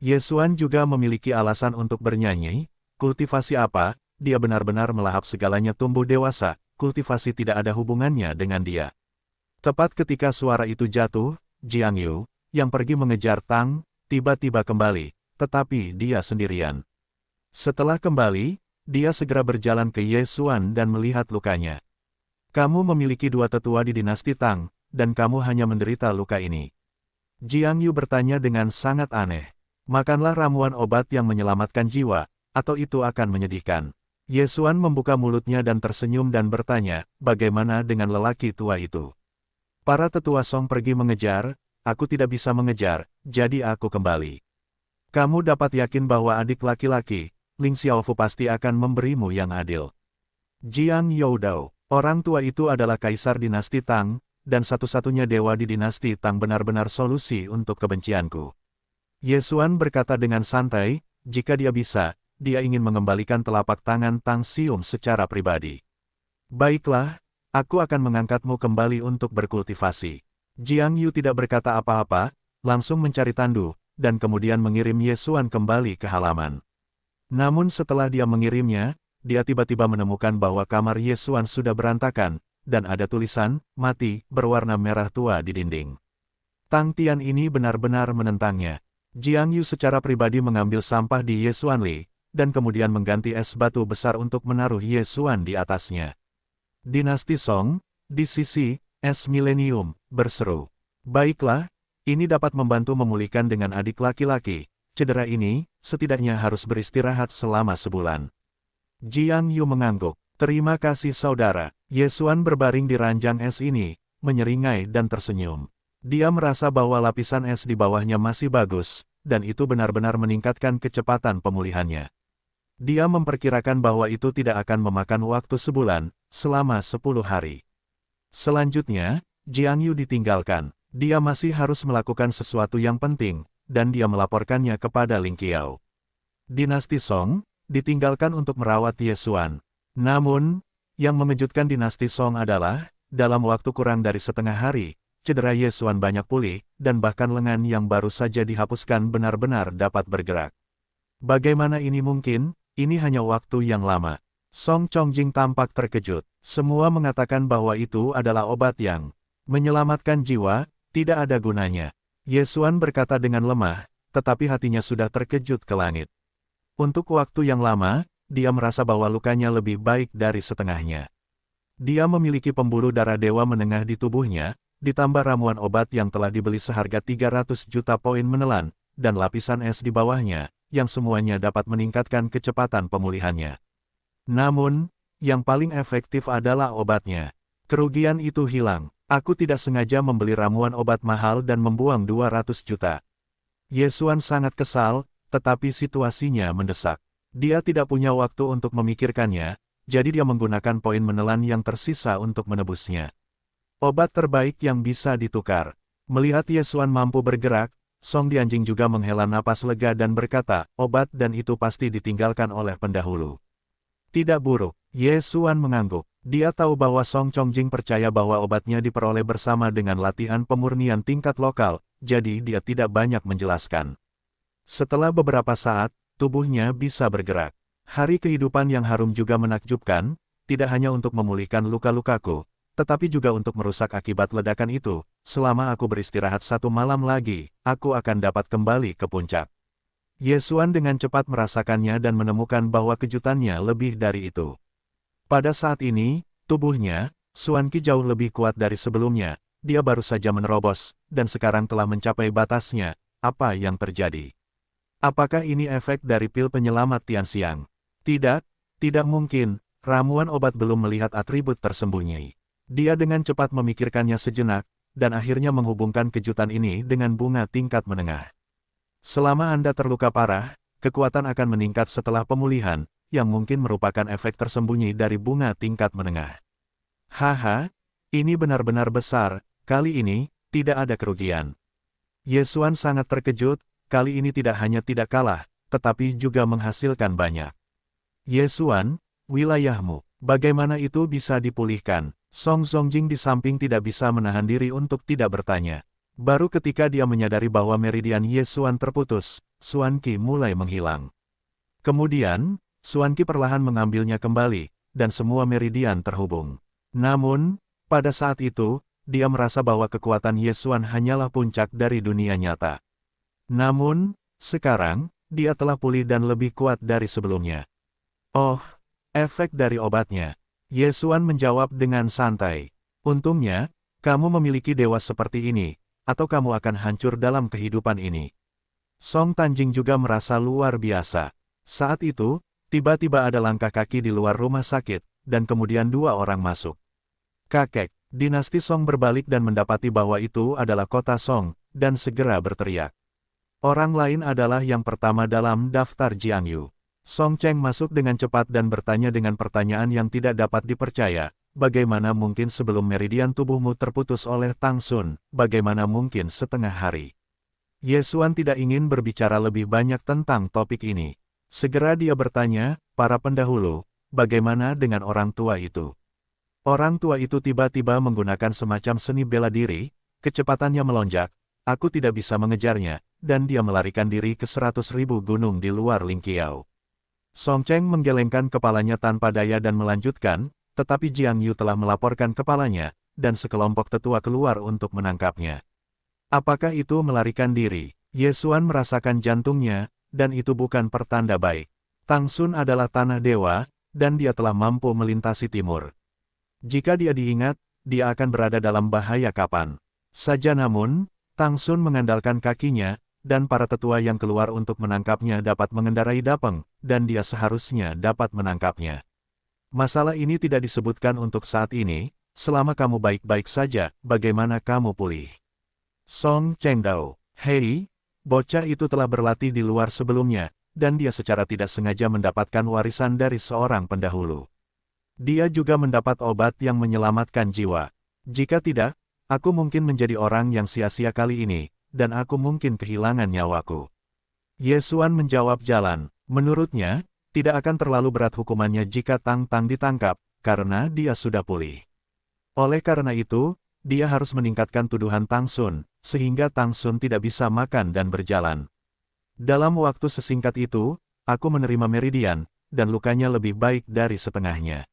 Ye Xuan juga memiliki alasan untuk bernyanyi, kultivasi apa, dia benar-benar melahap segalanya tumbuh dewasa, kultivasi tidak ada hubungannya dengan dia. Tepat ketika suara itu jatuh, Jiang Yu, yang pergi mengejar Tang, tiba-tiba kembali, tetapi dia sendirian. Setelah kembali, dia segera berjalan ke Ye Xuan dan melihat lukanya. Kamu memiliki dua tetua di dinasti Tang, dan kamu hanya menderita luka ini. Jiang Yu bertanya dengan sangat aneh. Makanlah ramuan obat yang menyelamatkan jiwa, atau itu akan menyedihkan. Ye Xuan membuka mulutnya dan tersenyum dan bertanya, bagaimana dengan lelaki tua itu? Para tetua Song pergi mengejar, aku tidak bisa mengejar, jadi aku kembali. Kamu dapat yakin bahwa adik laki-laki, Ling Xiaofu pasti akan memberimu yang adil. Jiang Youdao, orang tua itu adalah kaisar dinasti Tang, dan satu-satunya dewa di dinasti Tang benar-benar solusi untuk kebencianku. Ye Xuan berkata dengan santai, jika dia bisa, dia ingin mengembalikan telapak tangan Tang Xium secara pribadi. Baiklah, aku akan mengangkatmu kembali untuk berkultivasi. Jiang Yu tidak berkata apa-apa, langsung mencari tandu, dan kemudian mengirim Ye Xuan kembali ke halaman. Namun setelah dia mengirimnya, dia tiba-tiba menemukan bahwa kamar Ye Xuan sudah berantakan, dan ada tulisan, mati, berwarna merah tua di dinding. Tang Tian ini benar-benar menentangnya. Jiang Yu secara pribadi mengambil sampah di Ye Xuan Li, dan kemudian mengganti es batu besar untuk menaruh Ye Xuan di atasnya. Dinasti Song, di sisi, es milenium, berseru. Baiklah, ini dapat membantu memulihkan dengan adik laki-laki, cedera ini, setidaknya harus beristirahat selama sebulan. Jiang Yu mengangguk, terima kasih saudara. Ye Xuan berbaring di ranjang es ini, menyeringai dan tersenyum. Dia merasa bahwa lapisan es di bawahnya masih bagus, dan itu benar-benar meningkatkan kecepatan pemulihannya. Dia memperkirakan bahwa itu tidak akan memakan waktu sebulan, selama 10 hari. Selanjutnya, Jiang Yu ditinggalkan. Dia masih harus melakukan sesuatu yang penting, dan dia melaporkannya kepada Ling Qiao. Dinasti Song, ditinggalkan untuk merawat Ye Xuan. Namun, yang mengejutkan dinasti Song adalah, dalam waktu kurang dari setengah hari, cedera Ye Xuan banyak pulih, dan bahkan lengan yang baru saja dihapuskan benar-benar dapat bergerak. Bagaimana ini mungkin? Ini hanya waktu yang lama. Song Chongjing tampak terkejut. Semua mengatakan bahwa itu adalah obat yang menyelamatkan jiwa, tidak ada gunanya. Ye Xuan berkata dengan lemah, tetapi hatinya sudah terkejut ke langit. Untuk waktu yang lama, dia merasa bahwa lukanya lebih baik dari setengahnya. Dia memiliki pembuluh darah dewa menengah di tubuhnya, ditambah ramuan obat yang telah dibeli seharga 300 juta poin menelan, dan lapisan es di bawahnya, yang semuanya dapat meningkatkan kecepatan pemulihannya. Namun, yang paling efektif adalah obatnya. Kerugian itu hilang. Aku tidak sengaja membeli ramuan obat mahal dan membuang 200 juta. Ye Xuan sangat kesal, tetapi situasinya mendesak. Dia tidak punya waktu untuk memikirkannya, jadi dia menggunakan poin menelan yang tersisa untuk menebusnya. Obat terbaik yang bisa ditukar. Melihat Ye Xuan mampu bergerak, Song Dianjing juga menghela napas lega dan berkata, obat dan itu pasti ditinggalkan oleh pendahulu. Tidak buruk, Ye Xuan mengangguk. Dia tahu bahwa Song Chongjing percaya bahwa obatnya diperoleh bersama dengan latihan pemurnian tingkat lokal, jadi dia tidak banyak menjelaskan. Setelah beberapa saat, tubuhnya bisa bergerak. Hari kehidupan yang harum juga menakjubkan, tidak hanya untuk memulihkan luka-lukaku, tetapi juga untuk merusak akibat ledakan itu. Selama aku beristirahat 1 malam lagi, aku akan dapat kembali ke puncak. Ye Xuan dengan cepat merasakannya dan menemukan bahwa kejutannya lebih dari itu. Pada saat ini, tubuhnya, Xuan Qi jauh lebih kuat dari sebelumnya. Dia baru saja menerobos, dan sekarang telah mencapai batasnya. Apa yang terjadi? Apakah ini efek dari pil penyelamat Tianxiang? Tidak, tidak mungkin. Ramuan obat belum melihat atribut tersembunyi. Dia dengan cepat memikirkannya sejenak, dan akhirnya menghubungkan kejutan ini dengan bunga tingkat menengah. Selama Anda terluka parah, kekuatan akan meningkat setelah pemulihan, yang mungkin merupakan efek tersembunyi dari bunga tingkat menengah. Haha, ini benar-benar besar, kali ini, tidak ada kerugian. Ye Xuan sangat terkejut, kali ini tidak hanya tidak kalah, tetapi juga menghasilkan banyak. Ye Xuan, wilayahmu, bagaimana itu bisa dipulihkan? Song Zongjing di samping tidak bisa menahan diri untuk tidak bertanya. Baru ketika dia menyadari bahwa meridian Ye Xuan terputus, Xuan Qi mulai menghilang. Kemudian, Xuan Qi perlahan mengambilnya kembali, dan semua meridian terhubung. Namun, pada saat itu, dia merasa bahwa kekuatan Ye Xuan hanyalah puncak dari dunia nyata. Namun, sekarang, dia telah pulih dan lebih kuat dari sebelumnya. Oh, efek dari obatnya. Ye Xuan menjawab dengan santai. Untungnya, kamu memiliki dewa seperti ini, atau kamu akan hancur dalam kehidupan ini. Song Tanjing juga merasa luar biasa. Saat itu, tiba-tiba ada langkah kaki di luar rumah sakit, dan kemudian dua orang masuk. Kakek, dinasti Song berbalik dan mendapati bahwa itu adalah kota Song, dan segera berteriak. Orang lain adalah yang pertama dalam daftar Jiang Yu. Song Cheng masuk dengan cepat dan bertanya dengan pertanyaan yang tidak dapat dipercaya. Bagaimana mungkin sebelum meridian tubuhmu terputus oleh Tang Sun, bagaimana mungkin setengah hari? Ye Xuan tidak ingin berbicara lebih banyak tentang topik ini. Segera dia bertanya, para pendahulu, bagaimana dengan orang tua itu? Orang tua itu tiba-tiba menggunakan semacam seni bela diri, kecepatannya melonjak, aku tidak bisa mengejarnya, dan dia melarikan diri ke 100.000 gunung di luar Lingqiao. Song Cheng menggelengkan kepalanya tanpa daya dan melanjutkan, tetapi Jiang Yu telah melaporkan kepalanya, dan sekelompok tetua keluar untuk menangkapnya. Apakah itu melarikan diri? Ye Xuan merasakan jantungnya, dan itu bukan pertanda baik. Tang Sun adalah tanah dewa, dan dia telah mampu melintasi timur. Jika dia diingat, dia akan berada dalam bahaya kapan saja. Namun, Tang Sun mengandalkan kakinya, dan para tetua yang keluar untuk menangkapnya dapat mengendarai dapeng, dan dia seharusnya dapat menangkapnya. Masalah ini tidak disebutkan untuk saat ini, selama kamu baik-baik saja, bagaimana kamu pulih? Song Chengdao, hei, bocah itu telah berlatih di luar sebelumnya, dan dia secara tidak sengaja mendapatkan warisan dari seorang pendahulu. Dia juga mendapat obat yang menyelamatkan jiwa. Jika tidak, aku mungkin menjadi orang yang sia-sia kali ini, dan aku mungkin kehilangan nyawaku. Ye Xuan menjawab jalan. Menurutnya, tidak akan terlalu berat hukumannya jika Tang Tang ditangkap, karena dia sudah pulih. Oleh karena itu, dia harus meningkatkan tuduhan Tang Sun, sehingga Tang Sun tidak bisa makan dan berjalan. Dalam waktu sesingkat itu, aku menerima meridian, dan lukanya lebih baik dari setengahnya.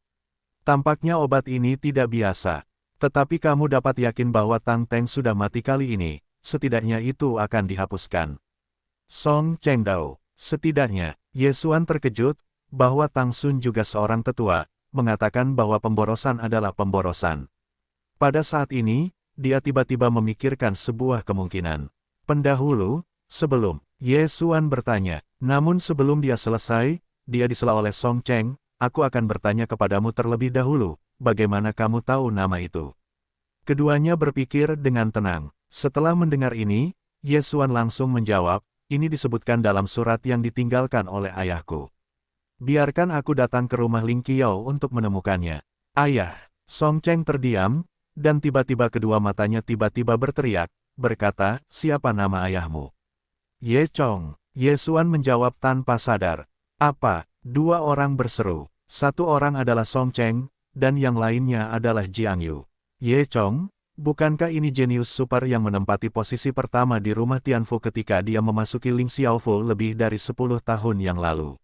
Tampaknya obat ini tidak biasa. Tetapi kamu dapat yakin bahwa Tang Teng sudah mati kali ini, setidaknya itu akan dihapuskan. Song Chengdao, setidaknya, Ye Xuan terkejut, bahwa Tang Sun juga seorang tetua, mengatakan bahwa pemborosan adalah pemborosan. Pada saat ini, dia tiba-tiba memikirkan sebuah kemungkinan. Pendahulu, sebelum, Ye Xuan bertanya, namun sebelum dia selesai, dia disela oleh Song Cheng, aku akan bertanya kepadamu terlebih dahulu, bagaimana kamu tahu nama itu? Keduanya berpikir dengan tenang. Setelah mendengar ini, Ye Xuan langsung menjawab, ini disebutkan dalam surat yang ditinggalkan oleh ayahku. Biarkan aku datang ke rumah Ling Qiao untuk menemukannya. Ayah, Song Cheng terdiam, dan tiba-tiba kedua matanya tiba-tiba berteriak, berkata, siapa nama ayahmu? Ye Chong. Ye Xuan menjawab tanpa sadar. Apa? Dua orang berseru. Satu orang adalah Song Cheng, dan yang lainnya adalah Jiang Yu. Ye Chong, bukankah ini jenius super yang menempati posisi pertama di rumah Tianfu ketika dia memasuki Ling Xiaofu lebih dari 10 tahun yang lalu?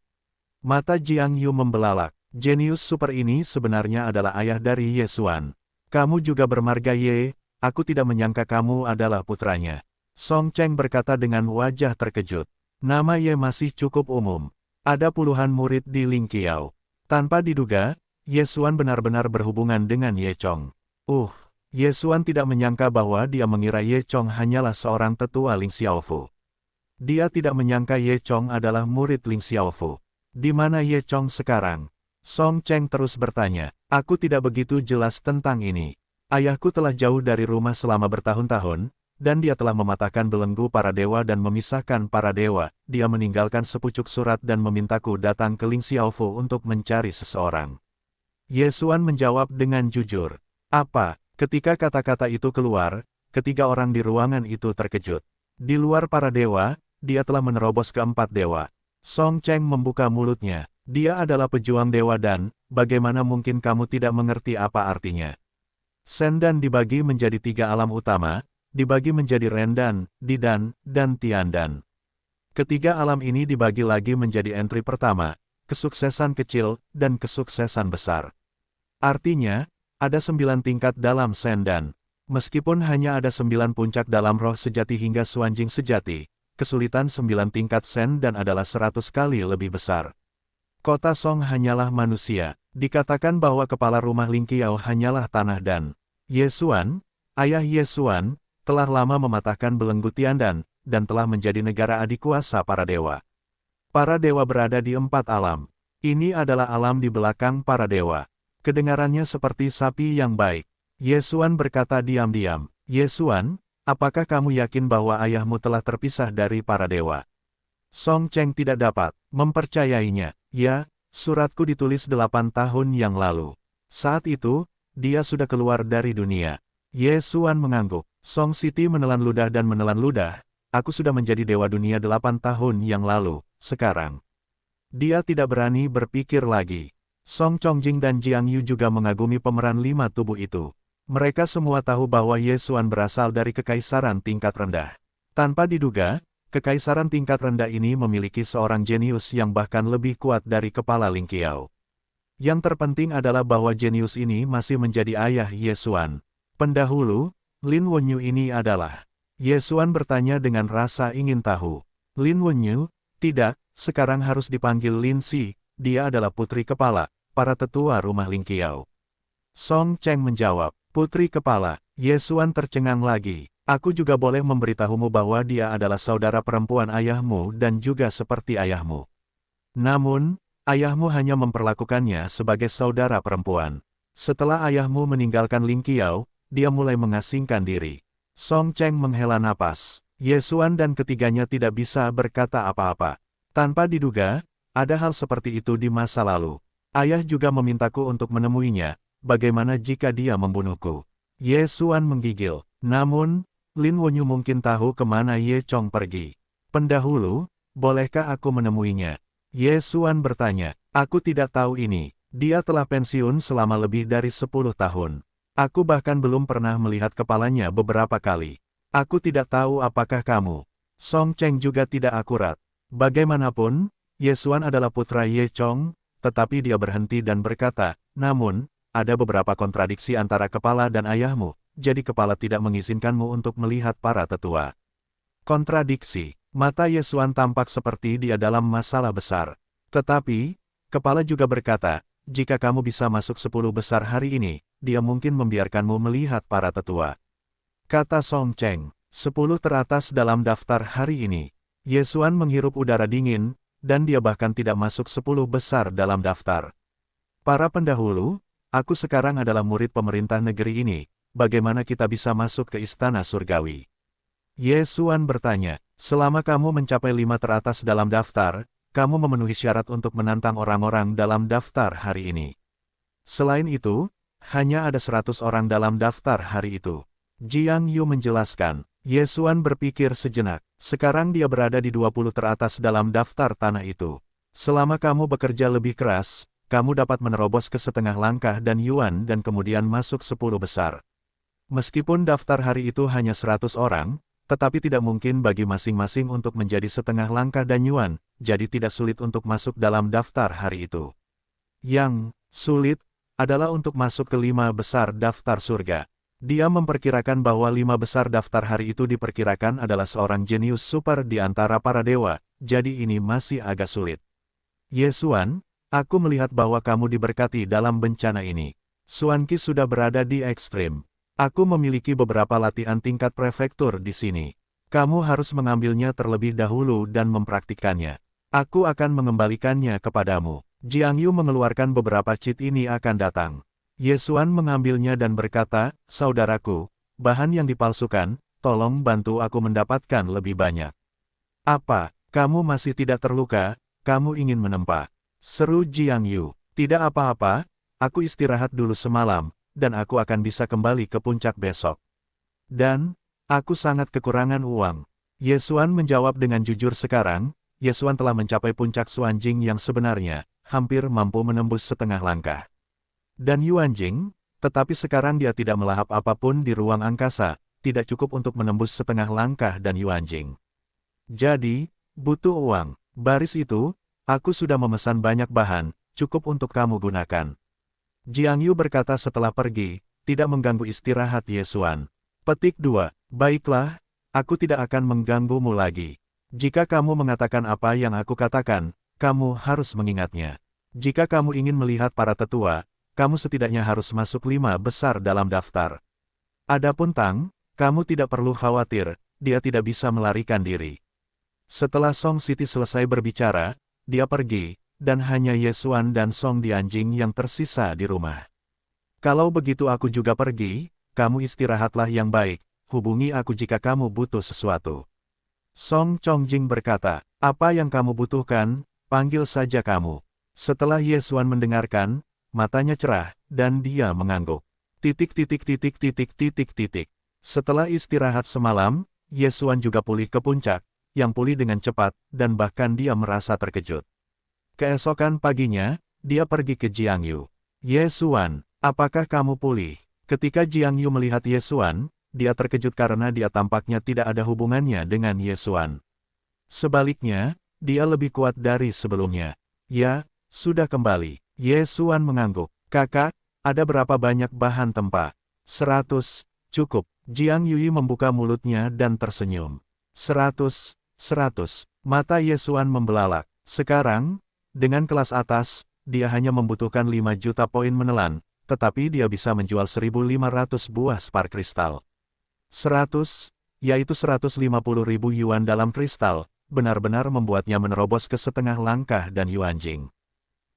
Mata Jiang Yu membelalak. Jenius super ini sebenarnya adalah ayah dari Ye Xuan. Kamu juga bermarga Ye, aku tidak menyangka kamu adalah putranya. Song Cheng berkata dengan wajah terkejut. Nama Ye masih cukup umum. Ada puluhan murid di Ling Qiao. Tanpa diduga, Ye Xuan benar-benar berhubungan dengan Ye Chong. Ye Xuan tidak menyangka bahwa dia mengira Ye Chong hanyalah seorang tetua Ling Xiaofu. Dia tidak menyangka Ye Chong adalah murid Ling Xiaofu. Di mana Ye Chong sekarang? Song Cheng terus bertanya. Aku tidak begitu jelas tentang ini. Ayahku telah jauh dari rumah selama bertahun-tahun, dan dia telah mematahkan belenggu para dewa dan memisahkan para dewa. Dia meninggalkan sepucuk surat dan memintaku datang ke Ling Xiaofu untuk mencari seseorang. Ye Xuan menjawab dengan jujur. Apa? Ketika kata-kata itu keluar, ketiga orang di ruangan itu terkejut. Di luar para dewa, dia telah menerobos keempat dewa. Song Cheng membuka mulutnya. Dia adalah pejuang dewa dan, bagaimana mungkin kamu tidak mengerti apa artinya? Sendan dibagi menjadi tiga alam utama, dibagi menjadi Rendan, Didan, dan Tiandan. Ketiga alam ini dibagi lagi menjadi entry pertama, kesuksesan kecil, dan kesuksesan besar. Artinya, ada 9 tingkat dalam Sendan. Meskipun hanya ada 9 puncak dalam roh sejati hingga Suanjing sejati, kesulitan 9 tingkat Sendan adalah 100 kali lebih besar. Kota Song hanyalah manusia. Dikatakan bahwa kepala rumah Ling Qiao hanyalah tanah dan Ye Xuan, ayah Ye Xuan, telah lama mematahkan belenggu Tiandan, dan telah menjadi negara adikuasa para dewa. Para dewa berada di 4 alam. Ini adalah alam di belakang para dewa. Kedengarannya seperti sapi yang baik. Ye Xuan berkata diam-diam. Ye Xuan, apakah kamu yakin bahwa ayahmu telah terpisah dari para dewa? Song Cheng tidak dapat mempercayainya. Ya, suratku ditulis 8 tahun yang lalu. Saat itu, dia sudah keluar dari dunia. Ye Xuan mengangguk. Song Siti menelan ludah dan menelan ludah. Aku sudah menjadi dewa dunia 8 tahun yang lalu, sekarang. Dia tidak berani berpikir lagi. Song Chongjing dan Jiang Yu juga mengagumi pemeran 5 tubuh itu. Mereka semua tahu bahwa Ye Xuan berasal dari kekaisaran tingkat rendah. Tanpa diduga, kekaisaran tingkat rendah ini memiliki seorang jenius yang bahkan lebih kuat dari kepala Ling Qiao. Yang terpenting adalah bahwa jenius ini masih menjadi ayah Ye Xuan. Pendahulu, Lin Wenyu ini adalah. Ye Xuan bertanya dengan rasa ingin tahu. Lin Wenyu, tidak, sekarang harus dipanggil Lin Si, dia adalah putri kepala, para tetua rumah Ling Qiao. Song Cheng menjawab, putri kepala. Ye Xuan tercengang lagi. Aku juga boleh memberitahumu bahwa dia adalah saudara perempuan ayahmu dan juga seperti ayahmu. Namun, ayahmu hanya memperlakukannya sebagai saudara perempuan. Setelah ayahmu meninggalkan Ling Qiao, dia mulai mengasingkan diri. Song Cheng menghela napas. Ye Xuan dan ketiganya tidak bisa berkata apa-apa. Tanpa diduga, ada hal seperti itu di masa lalu. Ayah juga memintaku untuk menemuinya. Bagaimana jika dia membunuhku? Ye Xuan menggigil. Namun, Lin Wenyu mungkin tahu kemana Ye Chong pergi. Pendahulu, bolehkah aku menemuinya? Ye Xuan bertanya. Aku tidak tahu ini. Dia telah pensiun selama lebih dari 10 tahun. Aku bahkan belum pernah melihat kepalanya beberapa kali. Aku tidak tahu apakah kamu. Song Cheng juga tidak akurat. Bagaimanapun, Ye Xuan adalah putra Ye Chong, tetapi dia berhenti dan berkata, namun, ada beberapa kontradiksi antara kepala dan ayahmu, jadi kepala tidak mengizinkanmu untuk melihat para tetua. Kontradiksi. Mata Ye Xuan tampak seperti dia dalam masalah besar. Tetapi, kepala juga berkata, jika kamu bisa masuk 10 besar hari ini, dia mungkin membiarkanmu melihat para tetua. Kata Song Cheng, 10 teratas dalam daftar hari ini. Ye Xuan menghirup udara dingin, dan dia bahkan tidak masuk 10 besar dalam daftar. Para pendahulu, aku sekarang adalah murid pemerintah negeri ini, bagaimana kita bisa masuk ke istana surgawi? Ye Xuan bertanya, selama kamu mencapai 5 teratas dalam daftar, kamu memenuhi syarat untuk menantang orang-orang dalam daftar hari ini. Selain itu, hanya ada 100 orang dalam daftar hari itu. Jiang Yu menjelaskan. Ye Xuan berpikir sejenak. Sekarang dia berada di 20 teratas dalam daftar tanah itu. Selama kamu bekerja lebih keras, kamu dapat menerobos ke setengah langkah dan Yuan dan kemudian masuk 10 besar. Meskipun daftar hari itu hanya 100 orang, tetapi tidak mungkin bagi masing-masing untuk menjadi setengah langkah dan Yuan, jadi tidak sulit untuk masuk dalam daftar hari itu. Yang sulit adalah untuk masuk ke 5 besar daftar surga. Dia memperkirakan bahwa 5 besar daftar hari itu diperkirakan adalah seorang jenius super di antara para dewa, jadi ini masih agak sulit. Ye Xuan, aku melihat bahwa kamu diberkati dalam bencana ini. Xuan Qi sudah berada di ekstrim. Aku memiliki beberapa latihan tingkat prefektur di sini. Kamu harus mengambilnya terlebih dahulu dan mempraktikkannya. Aku akan mengembalikannya kepadamu. Jiang Yu mengeluarkan beberapa cheat ini akan datang. Ye Xuan mengambilnya dan berkata, "Saudaraku, bahan yang dipalsukan, tolong bantu aku mendapatkan lebih banyak." "Apa, kamu masih tidak terluka? Kamu ingin menempa?" seru Jiang Yu. "Tidak apa-apa, aku istirahat dulu semalam, dan aku akan bisa kembali ke puncak besok. Dan, aku sangat kekurangan uang." Ye Xuan menjawab dengan jujur sekarang, Ye Xuan telah mencapai puncak Xuanjing yang sebenarnya, hampir mampu menembus setengah langkah. Dan Yuanjing, tetapi sekarang dia tidak melahap apapun di ruang angkasa, tidak cukup untuk menembus setengah langkah dan Yuanjing. "Jadi, butuh uang. Baris itu, aku sudah memesan banyak bahan, cukup untuk kamu gunakan." Jiang Yu berkata setelah pergi, tidak mengganggu istirahat Ye Xuan. Petik 2. "Baiklah, aku tidak akan mengganggumu lagi. Jika kamu mengatakan apa yang aku katakan, kamu harus mengingatnya. Jika kamu ingin melihat para tetua, kamu setidaknya harus masuk 5 besar dalam daftar. Adapun Tang, kamu tidak perlu khawatir, dia tidak bisa melarikan diri." Setelah Song Siti selesai berbicara, dia pergi, dan hanya Ye Xuan dan Song Dianjing yang tersisa di rumah. "Kalau begitu aku juga pergi, kamu istirahatlah yang baik, hubungi aku jika kamu butuh sesuatu." Song Chongjing berkata, "Apa yang kamu butuhkan, panggil saja kamu." Setelah Ye Xuan mendengarkan, matanya cerah, dan dia mengangguk. Setelah istirahat semalam, Ye Xuan juga pulih ke puncak, yang pulih dengan cepat, dan bahkan dia merasa terkejut. Keesokan paginya, dia pergi ke Jiang Yu. "Ye Xuan, apakah kamu pulih?" Ketika Jiang Yu melihat Ye Xuan, dia terkejut karena dia tampaknya tidak ada hubungannya dengan Ye Xuan. Sebaliknya, dia lebih kuat dari sebelumnya. "Ya, sudah kembali." Ye Xuan mengangguk. "Kakak, ada berapa banyak bahan tempa?" 100, cukup." Jiang Yui membuka mulutnya dan tersenyum. 100, 100. Mata Ye Xuan membelalak. Sekarang, dengan kelas atas, dia hanya membutuhkan 5 juta poin menelan, tetapi dia bisa menjual 1.500 buah spar kristal. 100, yaitu 150.000 yuan dalam kristal, benar-benar membuatnya menerobos ke setengah langkah dan Yuanjing.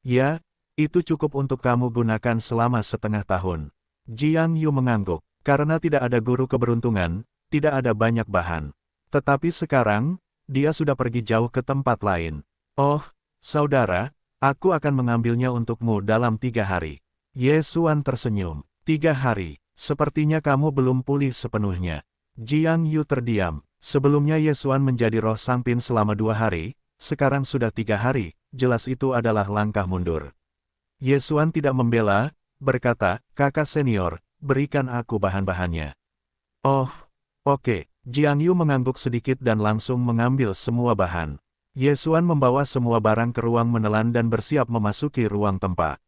"Ya, itu cukup untuk kamu gunakan selama setengah tahun." Jiang Yu mengangguk. Karena tidak ada guru keberuntungan, tidak ada banyak bahan. Tetapi sekarang, dia sudah pergi jauh ke tempat lain. "Oh, saudara, aku akan mengambilnya untukmu dalam 3 hari. Ye Xuan tersenyum. 3 hari, sepertinya kamu belum pulih sepenuhnya." Jiang Yu terdiam. Sebelumnya Ye Xuan menjadi roh Sangpin selama 2 hari, sekarang sudah 3 hari, jelas itu adalah langkah mundur. Ye Xuan tidak membela, berkata, "Kakak senior, berikan aku bahan-bahannya." "Oh, oke." Jiang Yu mengangguk sedikit dan langsung mengambil semua bahan. Ye Xuan membawa semua barang ke ruang menelan dan bersiap memasuki ruang tempa.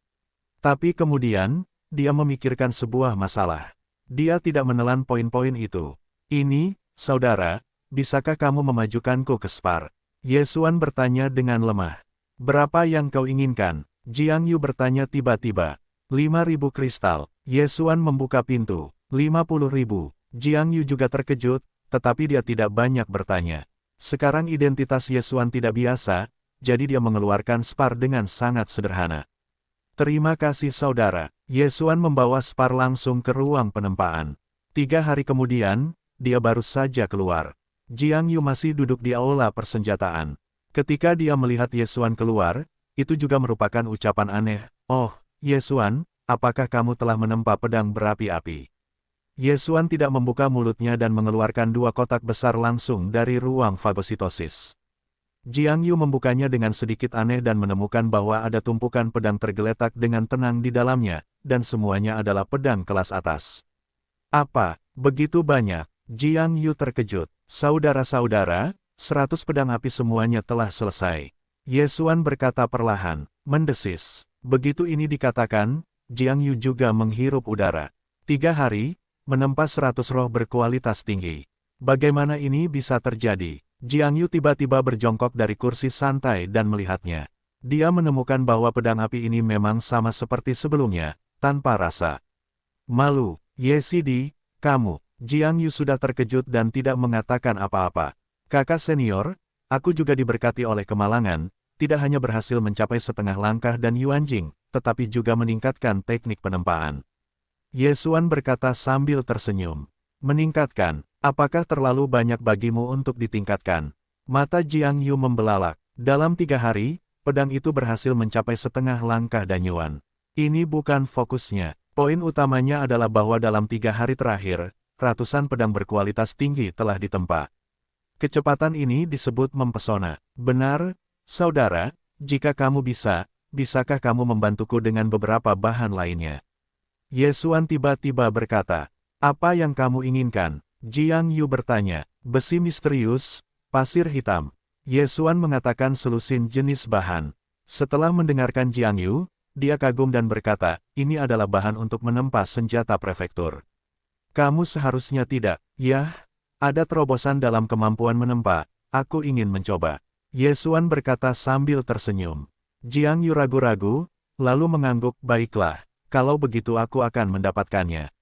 Tapi kemudian, dia memikirkan sebuah masalah. Dia tidak menelan poin-poin itu. "Ini, saudara, bisakah kamu memajukanku ke spar?" Ye Xuan bertanya dengan lemah. "Berapa yang kau inginkan?" Jiang Yu bertanya tiba-tiba. 5.000 kristal. Ye Xuan membuka pintu. 50.000. Jiang Yu juga terkejut, tetapi dia tidak banyak bertanya. Sekarang identitas Ye Xuan tidak biasa, jadi dia mengeluarkan spar dengan sangat sederhana. "Terima kasih saudara." Ye Xuan membawa spar langsung ke ruang penempaan. 3 hari kemudian, dia baru saja keluar. Jiang Yu masih duduk di aula persenjataan. Ketika dia melihat Ye Xuan keluar, itu juga merupakan ucapan aneh. "Oh, Ye Xuan, apakah kamu telah menempa pedang berapi-api?" Ye Xuan tidak membuka mulutnya dan mengeluarkan 2 kotak besar langsung dari ruang fagositosis. Jiang Yu membukanya dengan sedikit aneh dan menemukan bahwa ada tumpukan pedang tergeletak dengan tenang di dalamnya, dan semuanya adalah pedang kelas atas. "Apa, begitu banyak?" Jiang Yu terkejut. "Saudara-saudara, 100 pedang api semuanya telah selesai." Ye Xuan berkata perlahan, mendesis. Begitu ini dikatakan, Jiang Yu juga menghirup udara. 3 hari, menempa 100 roh berkualitas tinggi. Bagaimana ini bisa terjadi? Jiang Yu tiba-tiba berjongkok dari kursi santai dan melihatnya. Dia menemukan bahwa pedang api ini memang sama seperti sebelumnya, tanpa rasa malu. "Ye Sidi, kamu." Jiang Yu sudah terkejut dan tidak mengatakan apa-apa. "Kakak senior, aku juga diberkati oleh kemalangan, tidak hanya berhasil mencapai setengah langkah dan Yuanjing, tetapi juga meningkatkan teknik penempaan. Ye Xuan berkata sambil tersenyum. Meningkatkan, apakah terlalu banyak bagimu untuk ditingkatkan? Mata Jiang Yu membelalak. Dalam 3 hari, pedang itu berhasil mencapai setengah langkah dan Yuan. Ini bukan fokusnya. Poin utamanya adalah bahwa dalam 3 hari terakhir, ratusan pedang berkualitas tinggi telah ditempa. Kecepatan ini disebut mempesona. Benar, saudara, jika kamu bisa, bisakah kamu membantuku dengan beberapa bahan lainnya? Ye Xuan tiba-tiba berkata, apa yang kamu inginkan? Jiang Yu bertanya, besi misterius, pasir hitam. Ye Xuan mengatakan selusin jenis bahan. Setelah mendengarkan Jiang Yu, dia kagum dan berkata, ini adalah bahan untuk menempa senjata prefektur. Kamu seharusnya tidak. Yah, ada terobosan dalam kemampuan menempa, aku ingin mencoba. Ye Xuan berkata sambil tersenyum. Jiang Yu ragu-ragu, lalu mengangguk, baiklah, kalau begitu aku akan mendapatkannya.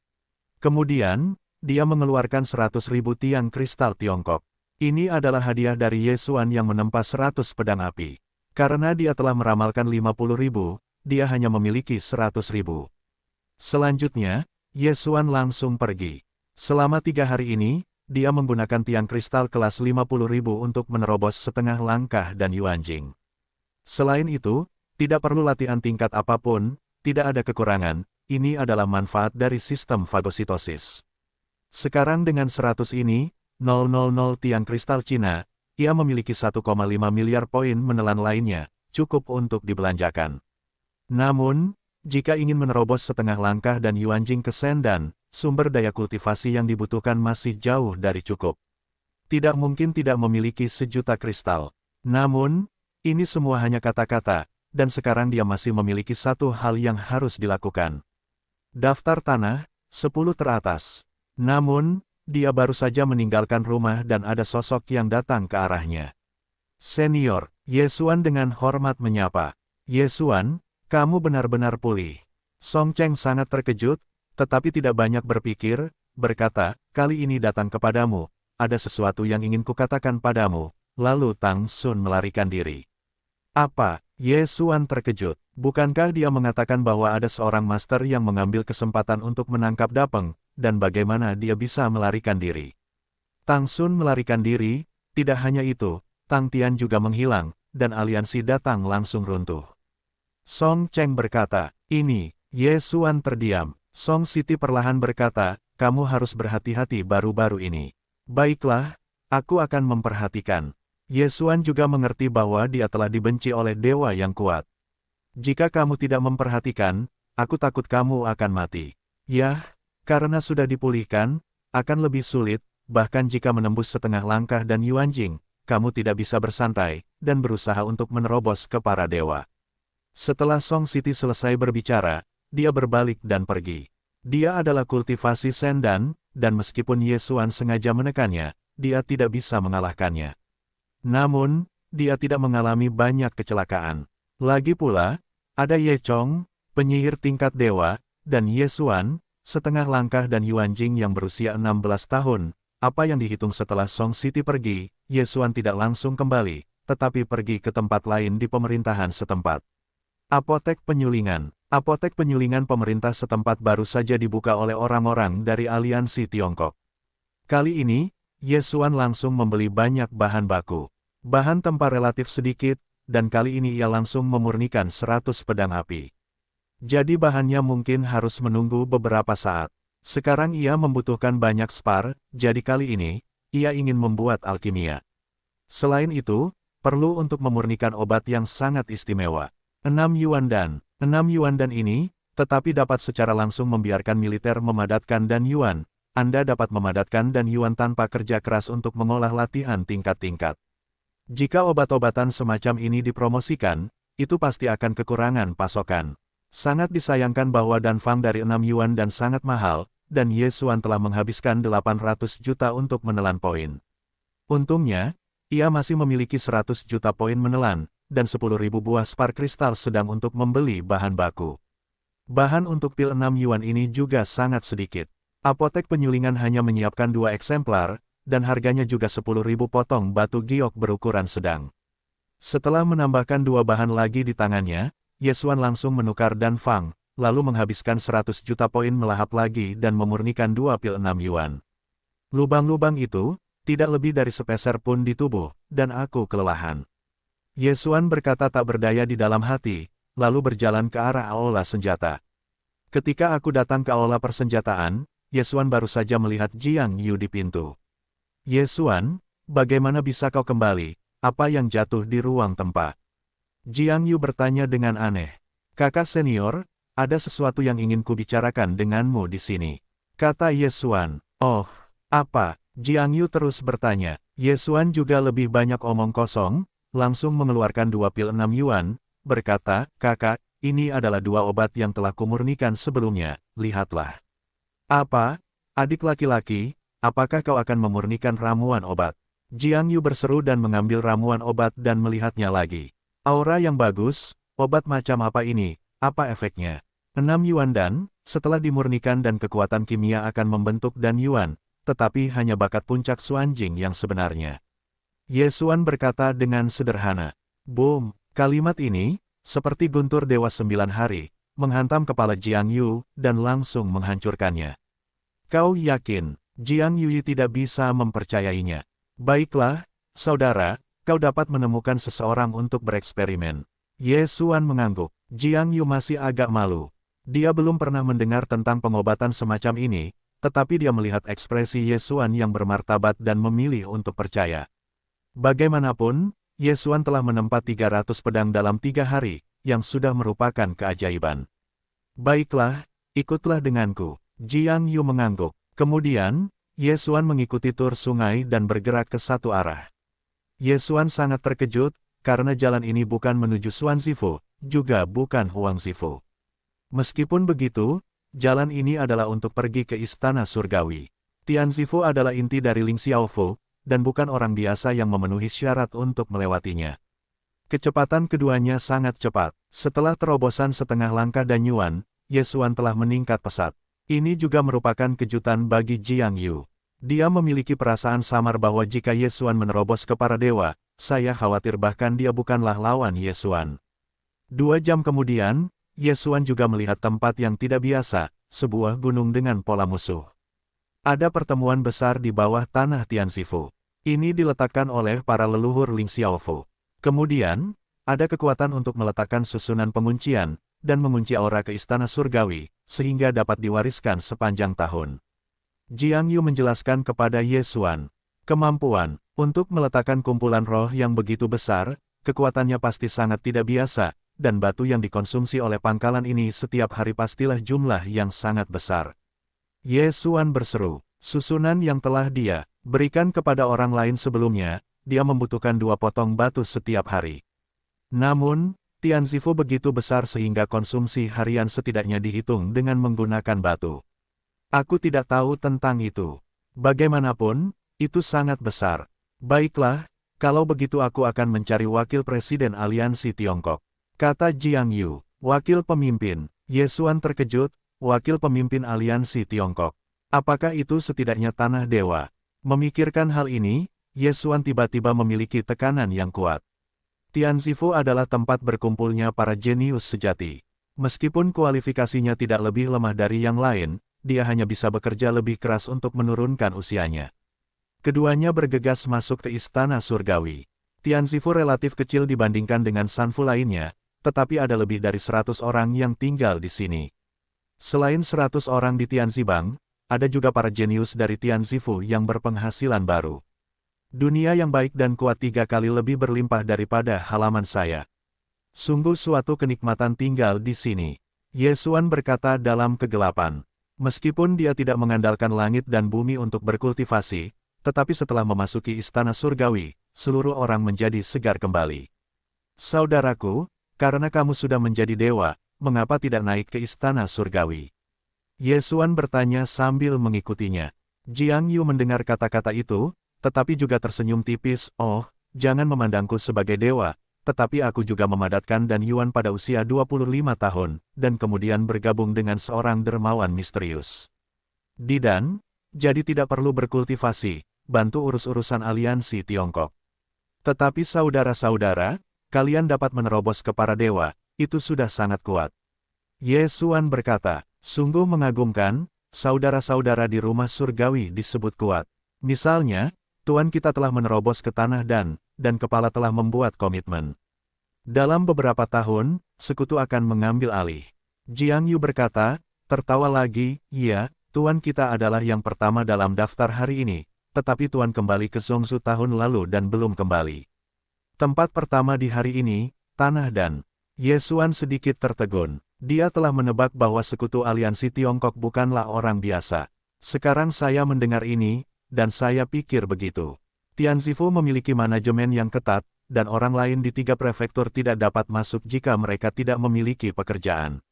Kemudian, dia mengeluarkan 100.000 tiang kristal Tiongkok. Ini adalah hadiah dari Ye Xuan yang menempa 100 pedang api. Karena dia telah meramalkan 50.000, dia hanya memiliki 100.000. Selanjutnya, Ye Xuan langsung pergi. Selama 3 hari ini, dia menggunakan tiang kristal kelas 50.000 untuk menerobos setengah langkah dan Yuanjing. Selain itu, tidak perlu latihan tingkat apapun, tidak ada kekurangan, ini adalah manfaat dari sistem fagositosis. Sekarang dengan 100 ini, 000 tiang kristal Cina, ia memiliki 1,5 miliar poin menelan lainnya, cukup untuk dibelanjakan. Namun, jika ingin menerobos setengah langkah dan Yuanjing ke Sendan, sumber daya kultivasi yang dibutuhkan masih jauh dari cukup. Tidak mungkin tidak memiliki 1.000.000 kristal. Namun, ini semua hanya kata-kata, dan sekarang dia masih memiliki satu hal yang harus dilakukan. Daftar tanah, 10 teratas. Namun, dia baru saja meninggalkan rumah dan ada sosok yang datang ke arahnya. Senior, Ye Xuan dengan hormat menyapa. Ye Xuan, kamu benar-benar pulih. Song Cheng sangat terkejut, tetapi tidak banyak berpikir, berkata, kali ini datang kepadamu, ada sesuatu yang ingin kukatakan padamu, lalu Tang Sun melarikan diri. Apa? Ye Xuan terkejut. Bukankah dia mengatakan bahwa ada seorang master yang mengambil kesempatan untuk menangkap Dapeng, dan bagaimana dia bisa melarikan diri? Tang Sun melarikan diri, tidak hanya itu, Tang Tian juga menghilang, dan aliansi datang langsung runtuh. Song Cheng berkata, ini, Ye Xuan terdiam. Song Siti perlahan berkata, kamu harus berhati-hati baru-baru ini. Baiklah, aku akan memperhatikan. Ye Xuan juga mengerti bahwa dia telah dibenci oleh dewa yang kuat. Jika kamu tidak memperhatikan, aku takut kamu akan mati. Yah, karena sudah dipulihkan, akan lebih sulit, bahkan jika menembus setengah langkah dan Yuanjing, kamu tidak bisa bersantai, dan berusaha untuk menerobos ke para dewa. Setelah Song Siti selesai berbicara, dia berbalik dan pergi. Dia adalah kultivasi Sendan, dan meskipun Ye Xuan sengaja menekannya, dia tidak bisa mengalahkannya. Namun, dia tidak mengalami banyak kecelakaan. Lagi pula, ada Ye Chong, penyihir tingkat dewa, dan Ye Xuan, setengah langkah dan Yuanjing yang berusia 16 tahun. Apa yang dihitung setelah Song Siti pergi, Ye Xuan tidak langsung kembali, tetapi pergi ke tempat lain di pemerintahan setempat. Apotek penyulingan. Apotek penyulingan pemerintah setempat baru saja dibuka oleh orang-orang dari aliansi Tiongkok. Kali ini, Ye Xuan langsung membeli banyak bahan baku. Bahan tempah relatif sedikit, dan kali ini ia langsung memurnikan 100 pedang api. Jadi bahannya mungkin harus menunggu beberapa saat. Sekarang ia membutuhkan banyak spar, jadi kali ini, ia ingin membuat alkimia. Selain itu, perlu untuk memurnikan obat yang sangat istimewa. 6 Yuandan. 6 Yuandan ini, tetapi dapat secara langsung membiarkan militer memadatkan dan Yuan. Anda dapat memadatkan dan Yuan tanpa kerja keras untuk mengolah latihan tingkat-tingkat. Jika obat-obatan semacam ini dipromosikan, itu pasti akan kekurangan pasokan. Sangat disayangkan bahwa Danfang dari 6 Yuan dan sangat mahal, dan Ye Xuan telah menghabiskan 800 juta untuk menelan poin. Untungnya, ia masih memiliki 100 juta poin menelan, dan 10.000 buah spar kristal sedang untuk membeli bahan baku. Bahan untuk pil 6 Yuan ini juga sangat sedikit. Apotek penyulingan hanya menyiapkan 2 eksemplar, dan harganya juga 10.000 potong batu giok berukuran sedang. Setelah menambahkan 2 bahan lagi di tangannya, Ye Xuan langsung menukar dan Fang, lalu menghabiskan 100 juta poin melahap lagi dan memurnikan 2 pil 6 yuan. Lubang-lubang itu, tidak lebih dari sepeser pun di tubuh, dan aku kelelahan. Ye Xuan berkata tak berdaya di dalam hati, lalu berjalan ke arah aula senjata. Ketika aku datang ke aula persenjataan, Ye Xuan baru saja melihat Jiang Yu di pintu. Ye Xuan, bagaimana bisa kau kembali? Apa yang jatuh di ruang tempat? Jiang Yu bertanya dengan aneh. Kakak senior, ada sesuatu yang ingin kubicarakan denganmu di sini. Kata Ye Xuan. Oh, apa? Jiang Yu terus bertanya. Ye Xuan juga lebih banyak omong kosong, langsung mengeluarkan 2 pil 6 yuan, berkata, kakak, ini adalah 2 obat yang telah kumurnikan sebelumnya, lihatlah. Apa? Adik laki-laki, apakah kau akan memurnikan ramuan obat? Jiang Yu berseru dan mengambil ramuan obat dan melihatnya lagi. Aura yang bagus, obat macam apa ini, apa efeknya? 6 yuan dan, setelah dimurnikan dan kekuatan kimia akan membentuk dan yuan, tetapi hanya bakat puncak Xuanjing yang sebenarnya. Ye Xuan berkata dengan sederhana. Boom, kalimat ini, seperti guntur dewa 9 hari, menghantam kepala Jiang Yu, dan langsung menghancurkannya. Kau yakin, Jiang Yu tidak bisa mempercayainya. Baiklah, saudara, kau dapat menemukan seseorang untuk bereksperimen. Ye Xuan mengangguk. Jiang Yu masih agak malu. Dia belum pernah mendengar tentang pengobatan semacam ini, tetapi dia melihat ekspresi Ye Xuan yang bermartabat dan memilih untuk percaya. Bagaimanapun, Ye Xuan telah menempa 300 pedang dalam 3 hari, yang sudah merupakan keajaiban. Baiklah, ikutlah denganku. Jiang Yu mengangguk. Kemudian, Ye Xuan mengikuti tur sungai dan bergerak ke satu arah. Ye Xuan sangat terkejut, karena jalan ini bukan menuju Xuanzifu, juga bukan Huangzifu. Meskipun begitu, jalan ini adalah untuk pergi ke Istana Surgawi. Tianzifu adalah inti dari Ling Xiaofu, dan bukan orang biasa yang memenuhi syarat untuk melewatinya. Kecepatan keduanya sangat cepat. Setelah terobosan setengah langkah dan Yuan, Ye Xuan telah meningkat pesat. Ini juga merupakan kejutan bagi Jiang Yu. Dia memiliki perasaan samar bahwa jika Ye Xuan menerobos ke para dewa, saya khawatir bahkan dia bukanlah lawan Ye Xuan. 2 jam kemudian, Ye Xuan juga melihat tempat yang tidak biasa, sebuah gunung dengan pola musuh. Ada pertemuan besar di bawah tanah Tianzifu. Ini diletakkan oleh para leluhur Ling Xiaofu. Kemudian, ada kekuatan untuk meletakkan susunan penguncian, dan mengunci aura ke Istana Surgawi, sehingga dapat diwariskan sepanjang tahun. Jiang Yu menjelaskan kepada Ye Xuan, kemampuan untuk meletakkan kumpulan roh yang begitu besar, kekuatannya pasti sangat tidak biasa, dan batu yang dikonsumsi oleh pangkalan ini setiap hari pastilah jumlah yang sangat besar. Ye Xuan berseru, susunan yang telah dia berikan kepada orang lain sebelumnya, dia membutuhkan 2 potong batu setiap hari. Namun, Tianzifu begitu besar sehingga konsumsi harian setidaknya dihitung dengan menggunakan batu. Aku tidak tahu tentang itu. Bagaimanapun, itu sangat besar. Baiklah, kalau begitu aku akan mencari wakil presiden Aliansi Tiongkok. Kata Jiang Yu, wakil pemimpin. Ye Xuan terkejut, wakil pemimpin Aliansi Tiongkok. Apakah itu setidaknya tanah dewa? Memikirkan hal ini, Ye Xuan tiba-tiba memiliki tekanan yang kuat. Tianzifu adalah tempat berkumpulnya para jenius sejati. Meskipun kualifikasinya tidak lebih lemah dari yang lain, dia hanya bisa bekerja lebih keras untuk menurunkan usianya. Keduanya bergegas masuk ke Istana Surgawi. Tianzifu relatif kecil dibandingkan dengan Sanfu lainnya, tetapi ada lebih dari 100 orang yang tinggal di sini. Selain 100 orang di Tianzibang, ada juga para jenius dari Tianzifu yang berpenghasilan baru. Dunia yang baik dan kuat 3 kali lebih berlimpah daripada halaman saya. Sungguh suatu kenikmatan tinggal di sini. Ye Xuan berkata dalam kegelapan. Meskipun dia tidak mengandalkan langit dan bumi untuk berkultivasi, tetapi setelah memasuki Istana Surgawi, seluruh orang menjadi segar kembali. Saudaraku, karena kamu sudah menjadi dewa, mengapa tidak naik ke Istana Surgawi? Ye Xuan bertanya sambil mengikutinya. Jiang Yu mendengar kata-kata itu, tetapi juga tersenyum tipis. Oh, jangan memandangku sebagai dewa, tetapi aku juga memadatkan dan Yuan pada usia 25 tahun, dan kemudian bergabung dengan seorang dermawan misterius. Didan, jadi tidak perlu berkultivasi, bantu urus-urusan Aliansi Tiongkok. Tetapi saudara-saudara, kalian dapat menerobos ke para dewa, itu sudah sangat kuat. Ye Xuan berkata, sungguh mengagumkan, saudara-saudara di rumah surgawi disebut kuat. Misalnya, Tuan kita telah menerobos ke tanah dan kepala telah membuat komitmen. Dalam beberapa tahun, sekutu akan mengambil alih. Jiang Yu berkata, tertawa lagi, iya, Tuan kita adalah yang pertama dalam daftar hari ini, tetapi Tuan kembali ke Zhongzhou tahun lalu dan belum kembali. Tempat pertama di hari ini, tanah dan... Ye Xuan sedikit tertegun. Dia telah menebak bahwa sekutu aliansi Tiongkok bukanlah orang biasa. Sekarang saya mendengar ini, dan saya pikir begitu. Tianzifu memiliki manajemen yang ketat, dan orang lain di 3 prefektur tidak dapat masuk jika mereka tidak memiliki pekerjaan.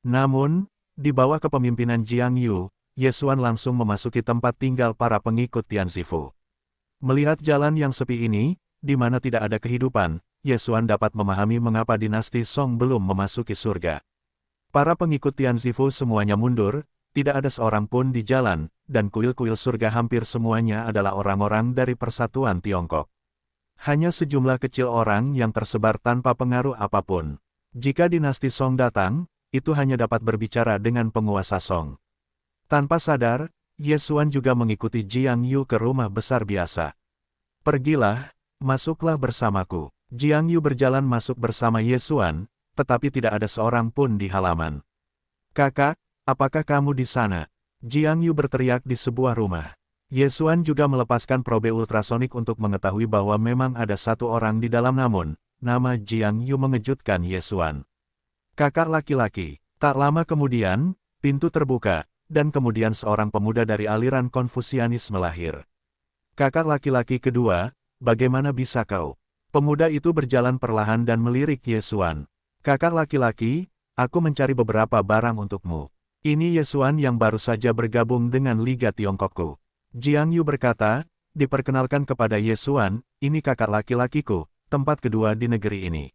Namun, di bawah kepemimpinan Jiang Yu, Ye Xuan langsung memasuki tempat tinggal para pengikut Tianzifu. Melihat jalan yang sepi ini, di mana tidak ada kehidupan, Ye Xuan dapat memahami mengapa dinasti Song belum memasuki surga. Para pengikut Tianzifu semuanya mundur, tidak ada seorang pun di jalan, dan kuil-kuil surga hampir semuanya adalah orang-orang dari Persatuan Tiongkok. Hanya sejumlah kecil orang yang tersebar tanpa pengaruh apapun. Jika dinasti Song datang, itu hanya dapat berbicara dengan penguasa Song. Tanpa sadar, Ye Xuan juga mengikuti Jiang Yu ke rumah besar biasa. Pergilah, masuklah bersamaku. Jiang Yu berjalan masuk bersama Ye Xuan, tetapi tidak ada seorang pun di halaman. Kakak, apakah kamu di sana? Jiang Yu berteriak di sebuah rumah. Ye Xuan juga melepaskan probe ultrasonik untuk mengetahui bahwa memang ada satu orang di dalam namun, nama Jiang Yu mengejutkan Ye Xuan. Kakak laki-laki. Tak lama kemudian, pintu terbuka, dan kemudian seorang pemuda dari aliran Konfusianisme lahir. Kakak laki-laki kedua, bagaimana bisa kau? Pemuda itu berjalan perlahan dan melirik Ye Xuan. Kakak laki-laki, aku mencari beberapa barang untukmu. Ini Ye Xuan yang baru saja bergabung dengan Liga Tiongkokku. Jiang Yu berkata, diperkenalkan kepada Ye Xuan, ini kakak laki-lakiku, tempat kedua di negeri ini.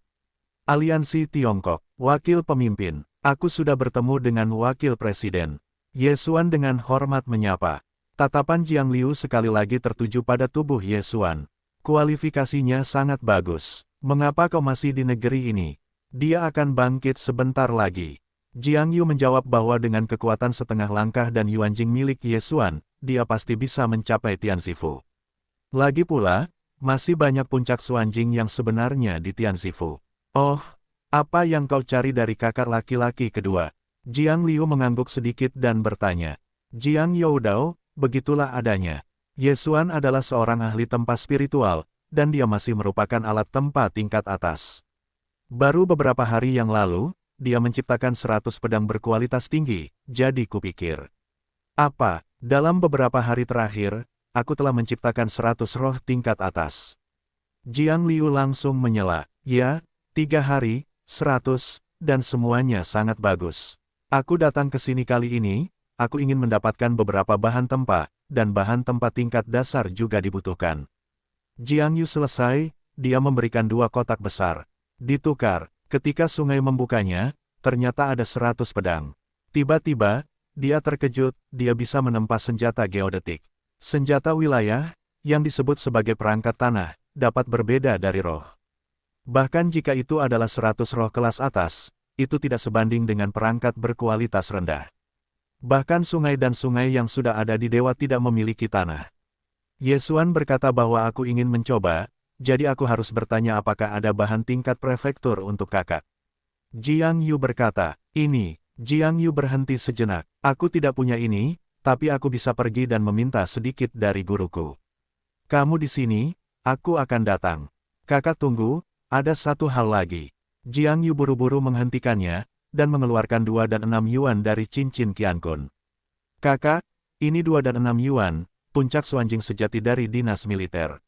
Aliansi Tiongkok, wakil pemimpin, aku sudah bertemu dengan wakil presiden. Ye Xuan dengan hormat menyapa. Tatapan Jiang Liu sekali lagi tertuju pada tubuh Ye Xuan. Kualifikasinya sangat bagus. Mengapa kau masih di negeri ini? Dia akan bangkit sebentar lagi. Jiang Yu menjawab bahwa dengan kekuatan setengah langkah dan Yuanjing milik Ye Xuan, dia pasti bisa mencapai Tianzifu. Lagi pula, masih banyak puncak Xuanjing yang sebenarnya di Tianzifu. Oh, apa yang kau cari dari kakak laki-laki kedua? Jiang Liu mengangguk sedikit dan bertanya. Jiang Youdao, begitulah adanya. Ye Xuan adalah seorang ahli tempa spiritual, dan dia masih merupakan alat tempa tingkat atas. Baru beberapa hari yang lalu, dia menciptakan 100 pedang berkualitas tinggi, jadi kupikir. Apa, dalam beberapa hari terakhir, aku telah menciptakan 100 roh tingkat atas. Jiang Liu langsung menyela, ya, 3 hari, 100, dan semuanya sangat bagus. Aku datang ke sini kali ini, aku ingin mendapatkan beberapa bahan tempa, dan bahan tempa tingkat dasar juga dibutuhkan. Jiang Yu selesai, dia memberikan 2 kotak besar. Ditukar, ketika sungai membukanya, ternyata ada 100 pedang. Tiba-tiba, dia terkejut, dia bisa menempa senjata geodetik. Senjata wilayah, yang disebut sebagai perangkat tanah, dapat berbeda dari roh. Bahkan jika itu adalah 100 roh kelas atas, itu tidak sebanding dengan perangkat berkualitas rendah. Bahkan sungai dan sungai yang sudah ada di dewa tidak memiliki tanah. Ye Xuan berkata bahwa aku ingin mencoba, jadi aku harus bertanya apakah ada bahan tingkat prefektur untuk kakak. Jiang Yu berkata, ini, Jiang Yu berhenti sejenak, aku tidak punya ini, tapi aku bisa pergi dan meminta sedikit dari guruku. Kamu di sini, aku akan datang. Kakak tunggu, ada satu hal lagi. Jiang Yu buru-buru menghentikannya, dan mengeluarkan 2 dan 6 yuan dari cincin Qiankun. Kakak, ini 2 dan 6 yuan, puncak Xuanjing sejati dari dinas militer.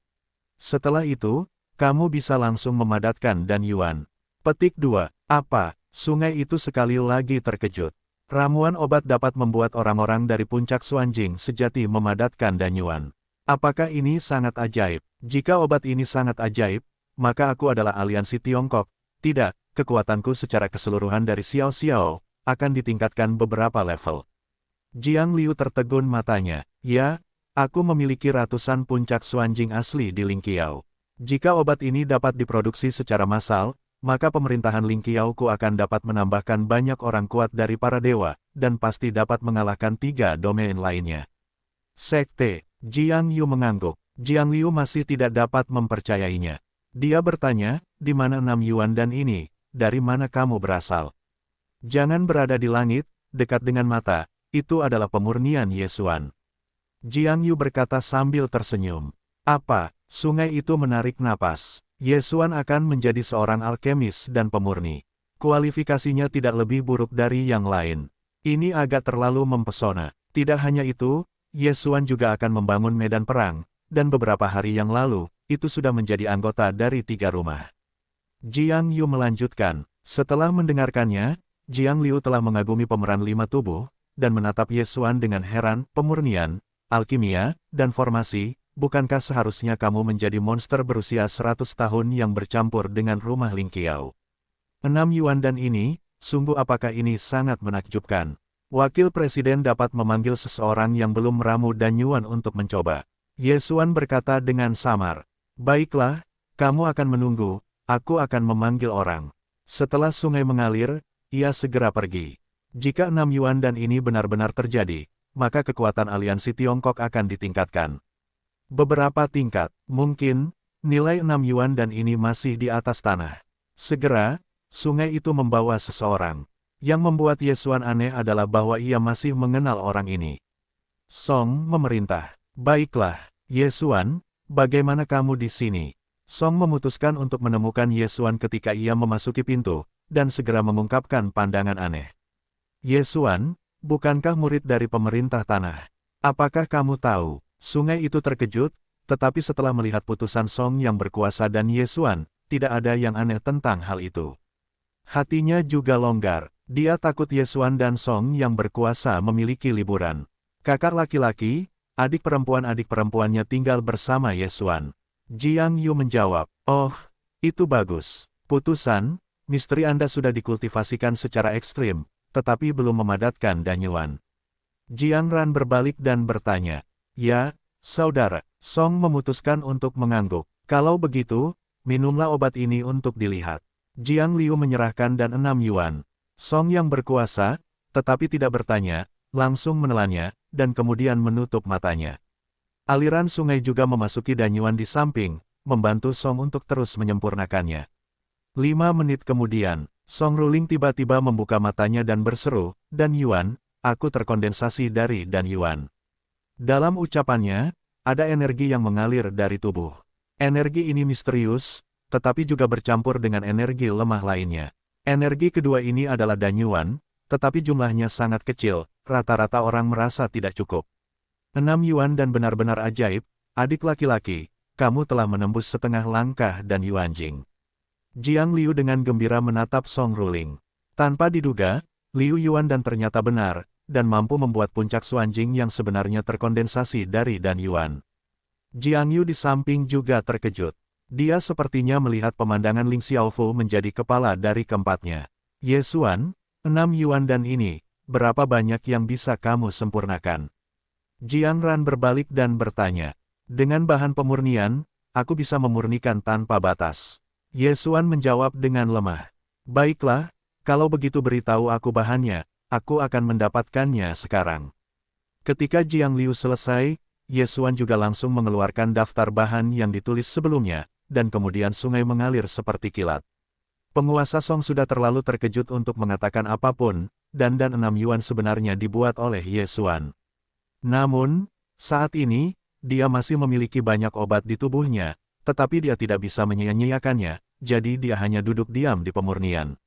Setelah itu, kamu bisa langsung memadatkan dan yuan. Petik 2. Apa? Sungai itu sekali lagi terkejut. Ramuan obat dapat membuat orang-orang dari puncak Xuanjing sejati memadatkan dan yuan. Apakah ini sangat ajaib? Jika obat ini sangat ajaib, maka aku adalah aliansi Tiongkok. Tidak, kekuatanku secara keseluruhan dari Xiao Xiao akan ditingkatkan beberapa level. Jiang Liu tertegun matanya. Ya, aku memiliki ratusan puncak Xuanjing asli di Lingqiao. Jika obat ini dapat diproduksi secara massal, maka pemerintahan Ling Qiaoku akan dapat menambahkan banyak orang kuat dari para dewa, dan pasti dapat mengalahkan 3 domain lainnya. Sekte, Jiang Yu mengangguk. Jiang Liu masih tidak dapat mempercayainya. Dia bertanya, di mana 6 Yuan dan ini, dari mana kamu berasal? Jangan berada di langit, dekat dengan mata, itu adalah pemurnian Yesuan. Jiang Yu berkata sambil tersenyum. Apa, sungai itu menarik napas. Yesuan akan menjadi seorang alkemis dan pemurni. Kualifikasinya tidak lebih buruk dari yang lain. Ini agak terlalu mempesona. Tidak hanya itu, Yesuan juga akan membangun medan perang, dan beberapa hari yang lalu, itu sudah menjadi anggota dari 3 rumah. Jiang Yu melanjutkan, setelah mendengarkannya, Jiang Liu telah mengagumi pemeran 5 tubuh, dan menatap Yesuan dengan heran, pemurnian, alkimia, dan formasi. Bukankah seharusnya kamu menjadi monster berusia 100 tahun yang bercampur dengan rumah Ling Qiao? 6 Yuan dan ini, sungguh apakah ini sangat menakjubkan. Wakil Presiden dapat memanggil seseorang yang belum meramu dan Yuan untuk mencoba. Yesuan berkata dengan samar. Baiklah, kamu akan menunggu, aku akan memanggil orang. Setelah sungai mengalir, ia segera pergi. Jika 6 Yuan dan ini benar-benar terjadi, maka kekuatan aliansi Tiongkok akan ditingkatkan. Beberapa tingkat, mungkin, nilai 6 Yuan dan ini masih di atas tanah. Segera, sungai itu membawa seseorang. Yang membuat Yesuan aneh adalah bahwa ia masih mengenal orang ini. Song memerintah. Baiklah, Yesuan, bagaimana kamu di sini? Song memutuskan untuk menemukan Yesuan ketika ia memasuki pintu, dan segera mengungkapkan pandangan aneh. Yesuan, bukankah murid dari pemerintah tanah? Apakah kamu tahu? Sungai itu terkejut, tetapi setelah melihat putusan Song yang berkuasa dan Yesuan, tidak ada yang aneh tentang hal itu. Hatinya juga longgar, dia takut Yesuan dan Song yang berkuasa memiliki liburan. Kakak laki-laki, adik perempuannya tinggal bersama Yesuan. Jiang Yu menjawab, oh, itu bagus. Putusan, misteri Anda sudah dikultivasikan secara ekstrim, tetapi belum memadatkan Danyuan. Jiang Ran berbalik dan bertanya, ya, saudara, Song memutuskan untuk mengangguk. Kalau begitu, minumlah obat ini untuk dilihat. Jiang Liu menyerahkan dan 6 Yuan. Song yang berkuasa, tetapi tidak bertanya, langsung menelannya, dan kemudian menutup matanya. Aliran sungai juga memasuki Danyuan di samping, membantu Song untuk terus menyempurnakannya. 5 menit kemudian, Song Ruling tiba-tiba membuka matanya dan berseru, Dan Yuan, aku terkondensasi dari Dan Yuan. Dalam ucapannya, ada energi yang mengalir dari tubuh. Energi ini misterius, tetapi juga bercampur dengan energi lemah lainnya. Energi kedua ini adalah Danyuan, tetapi jumlahnya sangat kecil, rata-rata orang merasa tidak cukup. 6 Yuan dan benar-benar ajaib, adik laki-laki, kamu telah menembus setengah langkah dan Yuanjing. Jiang Liu dengan gembira menatap Song Ruling. Tanpa diduga, Liu Yuan dan ternyata benar, dan mampu membuat puncak Xuanjing yang sebenarnya terkondensasi dari Dan Yuan. Jiang Yu di samping juga terkejut. Dia sepertinya melihat pemandangan Ling Xiaofu menjadi kepala dari keempatnya. Yesuan, 6 Yuan dan ini, berapa banyak yang bisa kamu sempurnakan? Jiang Ran berbalik dan bertanya. Dengan bahan pemurnian, aku bisa memurnikan tanpa batas. Yesuan menjawab dengan lemah. Baiklah, kalau begitu beritahu aku bahannya, aku akan mendapatkannya sekarang. Ketika Jiang Liu selesai, Yesuan juga langsung mengeluarkan daftar bahan yang ditulis sebelumnya, dan kemudian sungai mengalir seperti kilat. Penguasa Song sudah terlalu terkejut untuk mengatakan apapun, dan 6 Yuan sebenarnya dibuat oleh Yesuan. Namun, saat ini, dia masih memiliki banyak obat di tubuhnya, tetapi dia tidak bisa menyia-nyiakannya, jadi dia hanya duduk diam di pemurnian.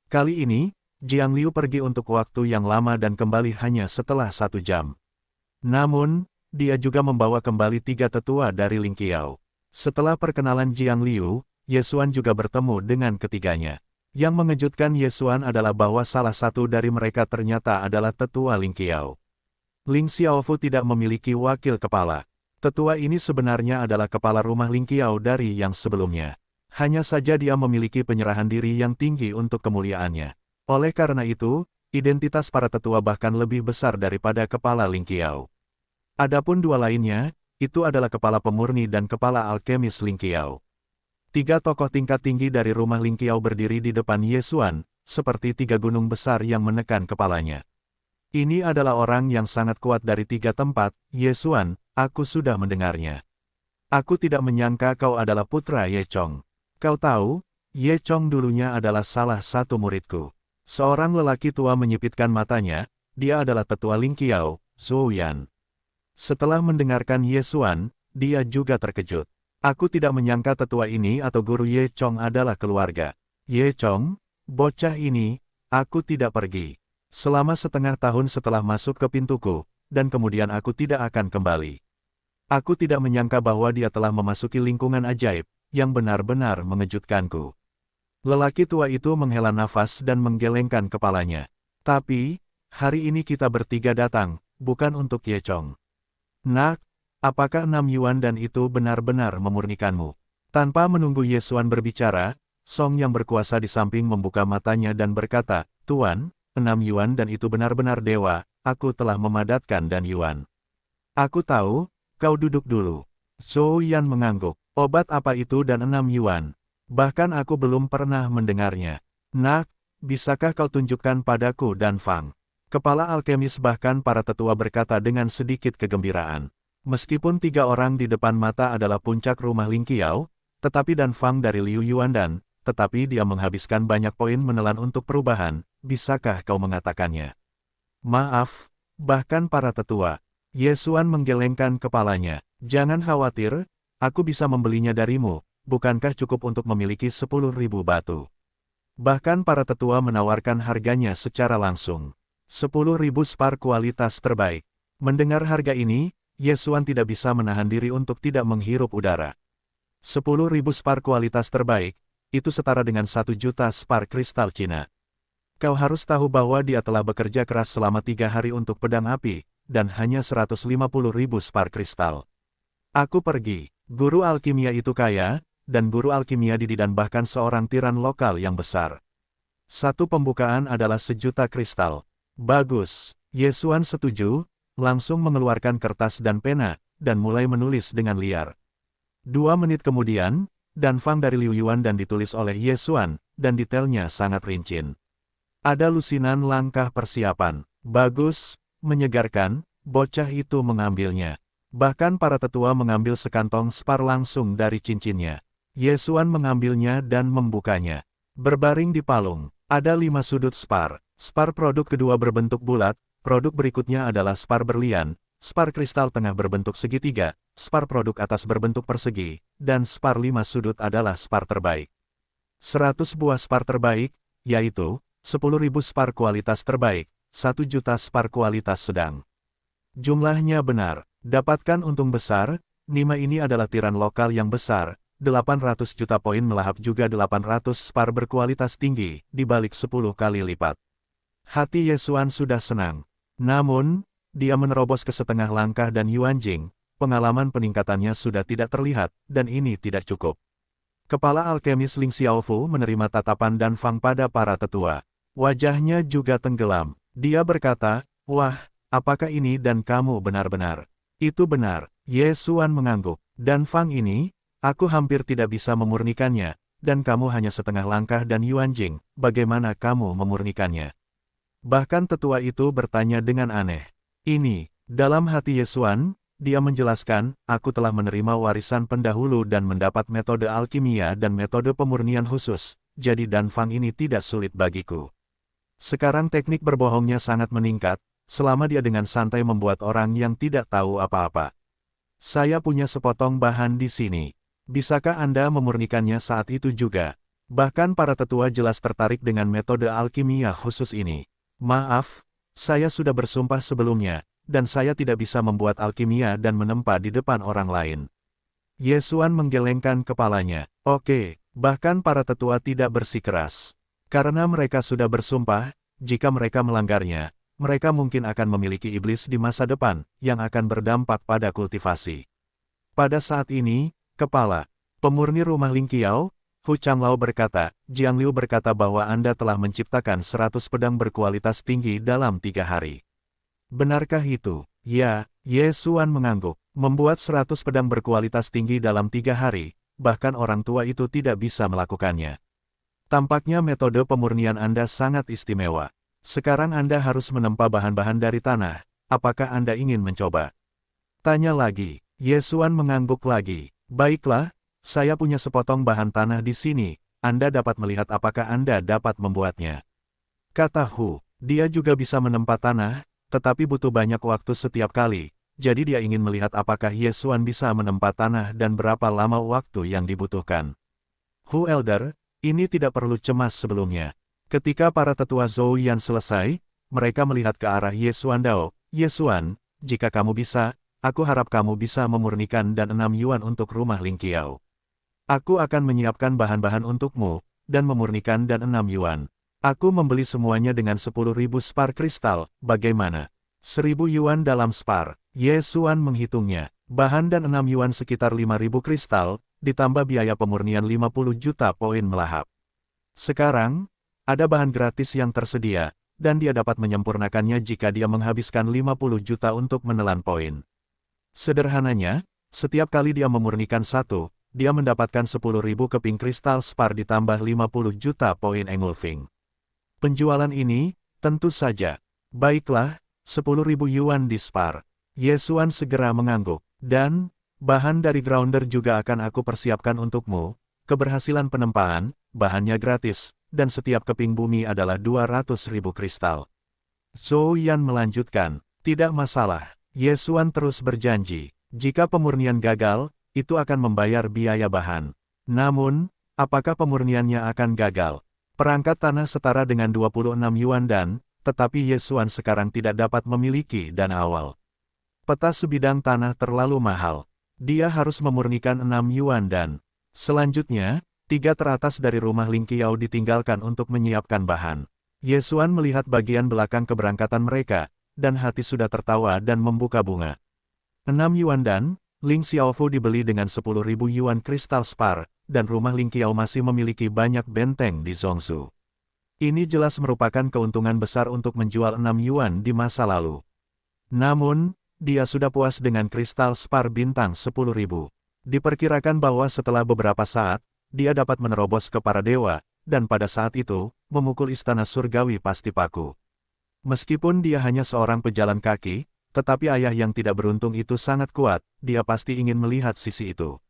Kali ini, Jiang Liu pergi untuk waktu yang lama dan kembali hanya setelah 1 jam. Namun, dia juga membawa kembali 3 tetua dari Ling Qiao. Setelah perkenalan Jiang Liu, Yesuan juga bertemu dengan ketiganya. Yang mengejutkan Yesuan adalah bahwa salah satu dari mereka ternyata adalah tetua Ling Qiao. Ling Xiaofu tidak memiliki wakil kepala. Tetua ini sebenarnya adalah kepala rumah Ling Qiao dari yang sebelumnya. Hanya saja dia memiliki penyerahan diri yang tinggi untuk kemuliaannya. Oleh karena itu, identitas para tetua bahkan lebih besar daripada kepala Ling Qiao. Adapun 2 lainnya, itu adalah kepala pemurni dan kepala alkemis Ling Qiao. Tiga tokoh tingkat tinggi dari rumah Lingqiao berdiri di depan Ye Xuan, seperti tiga gunung besar yang menekan kepalanya. Ini adalah orang yang sangat kuat dari tiga tempat, Ye Xuan, aku sudah mendengarnya. Aku tidak menyangka kau adalah putra Ye Chong. Kau tahu, Ye Chong dulunya adalah salah satu muridku. Seorang lelaki tua menyipitkan matanya, dia adalah tetua Lingqiao, Zhou Yan. Setelah mendengarkan Ye Xuan, dia juga terkejut. Aku tidak menyangka tetua ini atau guru Ye Chong adalah keluarga. Ye Chong, bocah ini, aku tidak pergi. Selama setengah tahun setelah masuk ke pintuku, dan kemudian aku tidak akan kembali. Aku tidak menyangka bahwa dia telah memasuki lingkungan ajaib, yang benar-benar mengejutkanku. Lelaki tua itu menghela nafas dan menggelengkan kepalanya. Tapi, hari ini kita bertiga datang, bukan untuk Ye Chong. Nak, apakah 6 yuan dan itu benar-benar memurnikanmu? Tanpa menunggu Ye Xuan berbicara, Song yang berkuasa di samping membuka matanya dan berkata, Tuan, 6 yuan dan itu benar-benar dewa, aku telah memadatkan dan yuan. Aku tahu, kau duduk dulu. Zhou Yan mengangguk, obat apa itu dan 6 yuan? Bahkan aku belum pernah mendengarnya. Nak, bisakah kau tunjukkan padaku dan Fang? Kepala alkemis bahkan para tetua berkata dengan sedikit kegembiraan. Meskipun tiga orang di depan mata adalah puncak rumah Lingqiao, tetapi Dan Fang dari Liu Yuandan, tetapi dia menghabiskan banyak poin menelan untuk perubahan, bisakah kau mengatakannya? Maaf, bahkan para tetua. Ye Xuan menggelengkan kepalanya. Jangan khawatir, aku bisa membelinya darimu, bukankah cukup untuk memiliki 10.000 batu? Bahkan para tetua menawarkan harganya secara langsung. 10.000 spar kualitas terbaik. Mendengar harga ini, Ye Xuan tidak bisa menahan diri untuk tidak menghirup udara. 10.000 spar kualitas terbaik, itu setara dengan 1 juta spar kristal Cina. Kau harus tahu bahwa dia telah bekerja keras selama 3 hari untuk pedang api, dan hanya 150.000 spar kristal. Aku pergi, guru alkimia itu kaya, dan guru alkimia Didi dan bahkan seorang tiran lokal yang besar. Satu pembukaan adalah 1 juta kristal. Bagus, Ye Xuan setuju, langsung mengeluarkan kertas dan pena, dan mulai menulis dengan liar. 2 menit kemudian, Dan Fang dari Liu Yuan dan ditulis oleh Ye Xuan, dan detailnya sangat rinci. Ada lusinan langkah persiapan. Bagus, menyegarkan, bocah itu mengambilnya. Bahkan para tetua mengambil sekantong spar langsung dari cincinnya. Ye Xuan mengambilnya dan membukanya. Berbaring di palung, ada 5 sudut spar. Spar produk kedua berbentuk bulat, produk berikutnya adalah spar berlian, spar kristal tengah berbentuk segitiga, spar produk atas berbentuk persegi, dan spar 5 sudut adalah spar terbaik. 100 buah spar terbaik, yaitu 10.000 spar kualitas terbaik, 1 juta spar kualitas sedang. Jumlahnya benar, dapatkan untung besar, Nima ini adalah tiran lokal yang besar, 800 juta poin melahap juga 800 spar berkualitas tinggi, dibalik 10 kali lipat. Hati Ye Xuan sudah senang. Namun, dia menerobos ke setengah langkah dan Yuan Jing, pengalaman peningkatannya sudah tidak terlihat, dan ini tidak cukup. Kepala alkemis Ling Xiaofu menerima tatapan Dan Fang pada para tetua. Wajahnya juga tenggelam. Dia berkata, wah, apakah ini dan kamu benar-benar? Itu benar, Ye Xuan mengangguk. Dan Fang ini, aku hampir tidak bisa memurnikannya, dan kamu hanya setengah langkah dan Yuan Jing, bagaimana kamu memurnikannya? Bahkan tetua itu bertanya dengan aneh. Ini, dalam hati Ye Xuan, dia menjelaskan, aku telah menerima warisan pendahulu dan mendapat metode alkimia dan metode pemurnian khusus, jadi Dan Fang ini tidak sulit bagiku. Sekarang teknik berbohongnya sangat meningkat, selama dia dengan santai membuat orang yang tidak tahu apa-apa. Saya punya sepotong bahan di sini. Bisakah Anda memurnikannya saat itu juga? Bahkan para tetua jelas tertarik dengan metode alkimia khusus ini. Maaf, saya sudah bersumpah sebelumnya, dan saya tidak bisa membuat alkimia dan menempa di depan orang lain. Ye Xuan menggelengkan kepalanya. Oke, bahkan para tetua tidak bersikeras. Karena mereka sudah bersumpah, jika mereka melanggarnya, mereka mungkin akan memiliki iblis di masa depan, yang akan berdampak pada kultivasi. Pada saat ini, kepala pemurni rumah Lingqiao, Hu Changlao berkata, Jiang Liu berkata bahwa Anda telah menciptakan 100 pedang berkualitas tinggi dalam 3 hari. Benarkah itu? Ya, Ye Xuan mengangguk. Membuat 100 pedang berkualitas tinggi dalam 3 hari, bahkan orang tua itu tidak bisa melakukannya. Tampaknya metode pemurnian Anda sangat istimewa. Sekarang Anda harus menempa bahan-bahan dari tanah. Apakah Anda ingin mencoba? Tanya lagi. Yesuan mengangguk lagi. Baiklah, saya punya sepotong bahan tanah di sini. Anda dapat melihat apakah Anda dapat membuatnya. Kata Hu, dia juga bisa menempa tanah, tetapi butuh banyak waktu setiap kali. Jadi dia ingin melihat apakah Yesuan bisa menempa tanah dan berapa lama waktu yang dibutuhkan. Hu Elder, ini tidak perlu cemas sebelumnya. Ketika para tetua Zhou Yan selesai, mereka melihat ke arah Yesuan Dao. Yesuan, jika kamu bisa, aku harap kamu bisa memurnikan dan 6 yuan untuk rumah Lingqiao. Aku akan menyiapkan bahan-bahan untukmu, dan memurnikan dan 6 yuan. Aku membeli semuanya dengan 10.000 spar kristal, bagaimana? 1.000 yuan dalam spar. Yesuan menghitungnya. Bahan dan 6 yuan sekitar 5.000 kristal, ditambah biaya pemurnian 50 juta poin melahap. Sekarang, ada bahan gratis yang tersedia, dan dia dapat menyempurnakannya jika dia menghabiskan 50 juta untuk menelan poin. Sederhananya, setiap kali dia memurnikan satu, dia mendapatkan 10.000 keping kristal spar ditambah 50 juta poin engulfing. Penjualan ini, tentu saja. Baiklah, 10.000 yuan di spar. Yesuan segera mengangguk. Dan, bahan dari grounder juga akan aku persiapkan untukmu. Keberhasilan penempaan, bahannya gratis, dan setiap keping bumi adalah 200.000 kristal. Zhou Yan melanjutkan, tidak masalah. Yesuan terus berjanji, jika pemurnian gagal, itu akan membayar biaya bahan. Namun, apakah pemurniannya akan gagal? Perangkat tanah setara dengan 26 yuan dan, tetapi Yesuan sekarang tidak dapat memiliki dana awal. Peta sebidang tanah terlalu mahal. Dia harus memurnikan 6 yuan dan, selanjutnya, 3 teratas dari rumah Lingqiao ditinggalkan untuk menyiapkan bahan. Yesuan melihat bagian belakang keberangkatan mereka, dan hati sudah tertawa dan membuka bunga. 6 yuan dan, Ling Xiaofu dibeli dengan 10.000 yuan kristal spar, dan rumah Lingqiao masih memiliki banyak benteng di Zhongshu. Ini jelas merupakan keuntungan besar untuk menjual 6 yuan di masa lalu. Namun, dia sudah puas dengan kristal spar bintang 10.000. Diperkirakan bahwa setelah beberapa saat, dia dapat menerobos ke para dewa, dan pada saat itu, memukul istana surgawi pasti paku. Meskipun dia hanya seorang pejalan kaki, tetapi ayah yang tidak beruntung itu sangat kuat, dia pasti ingin melihat sisi itu.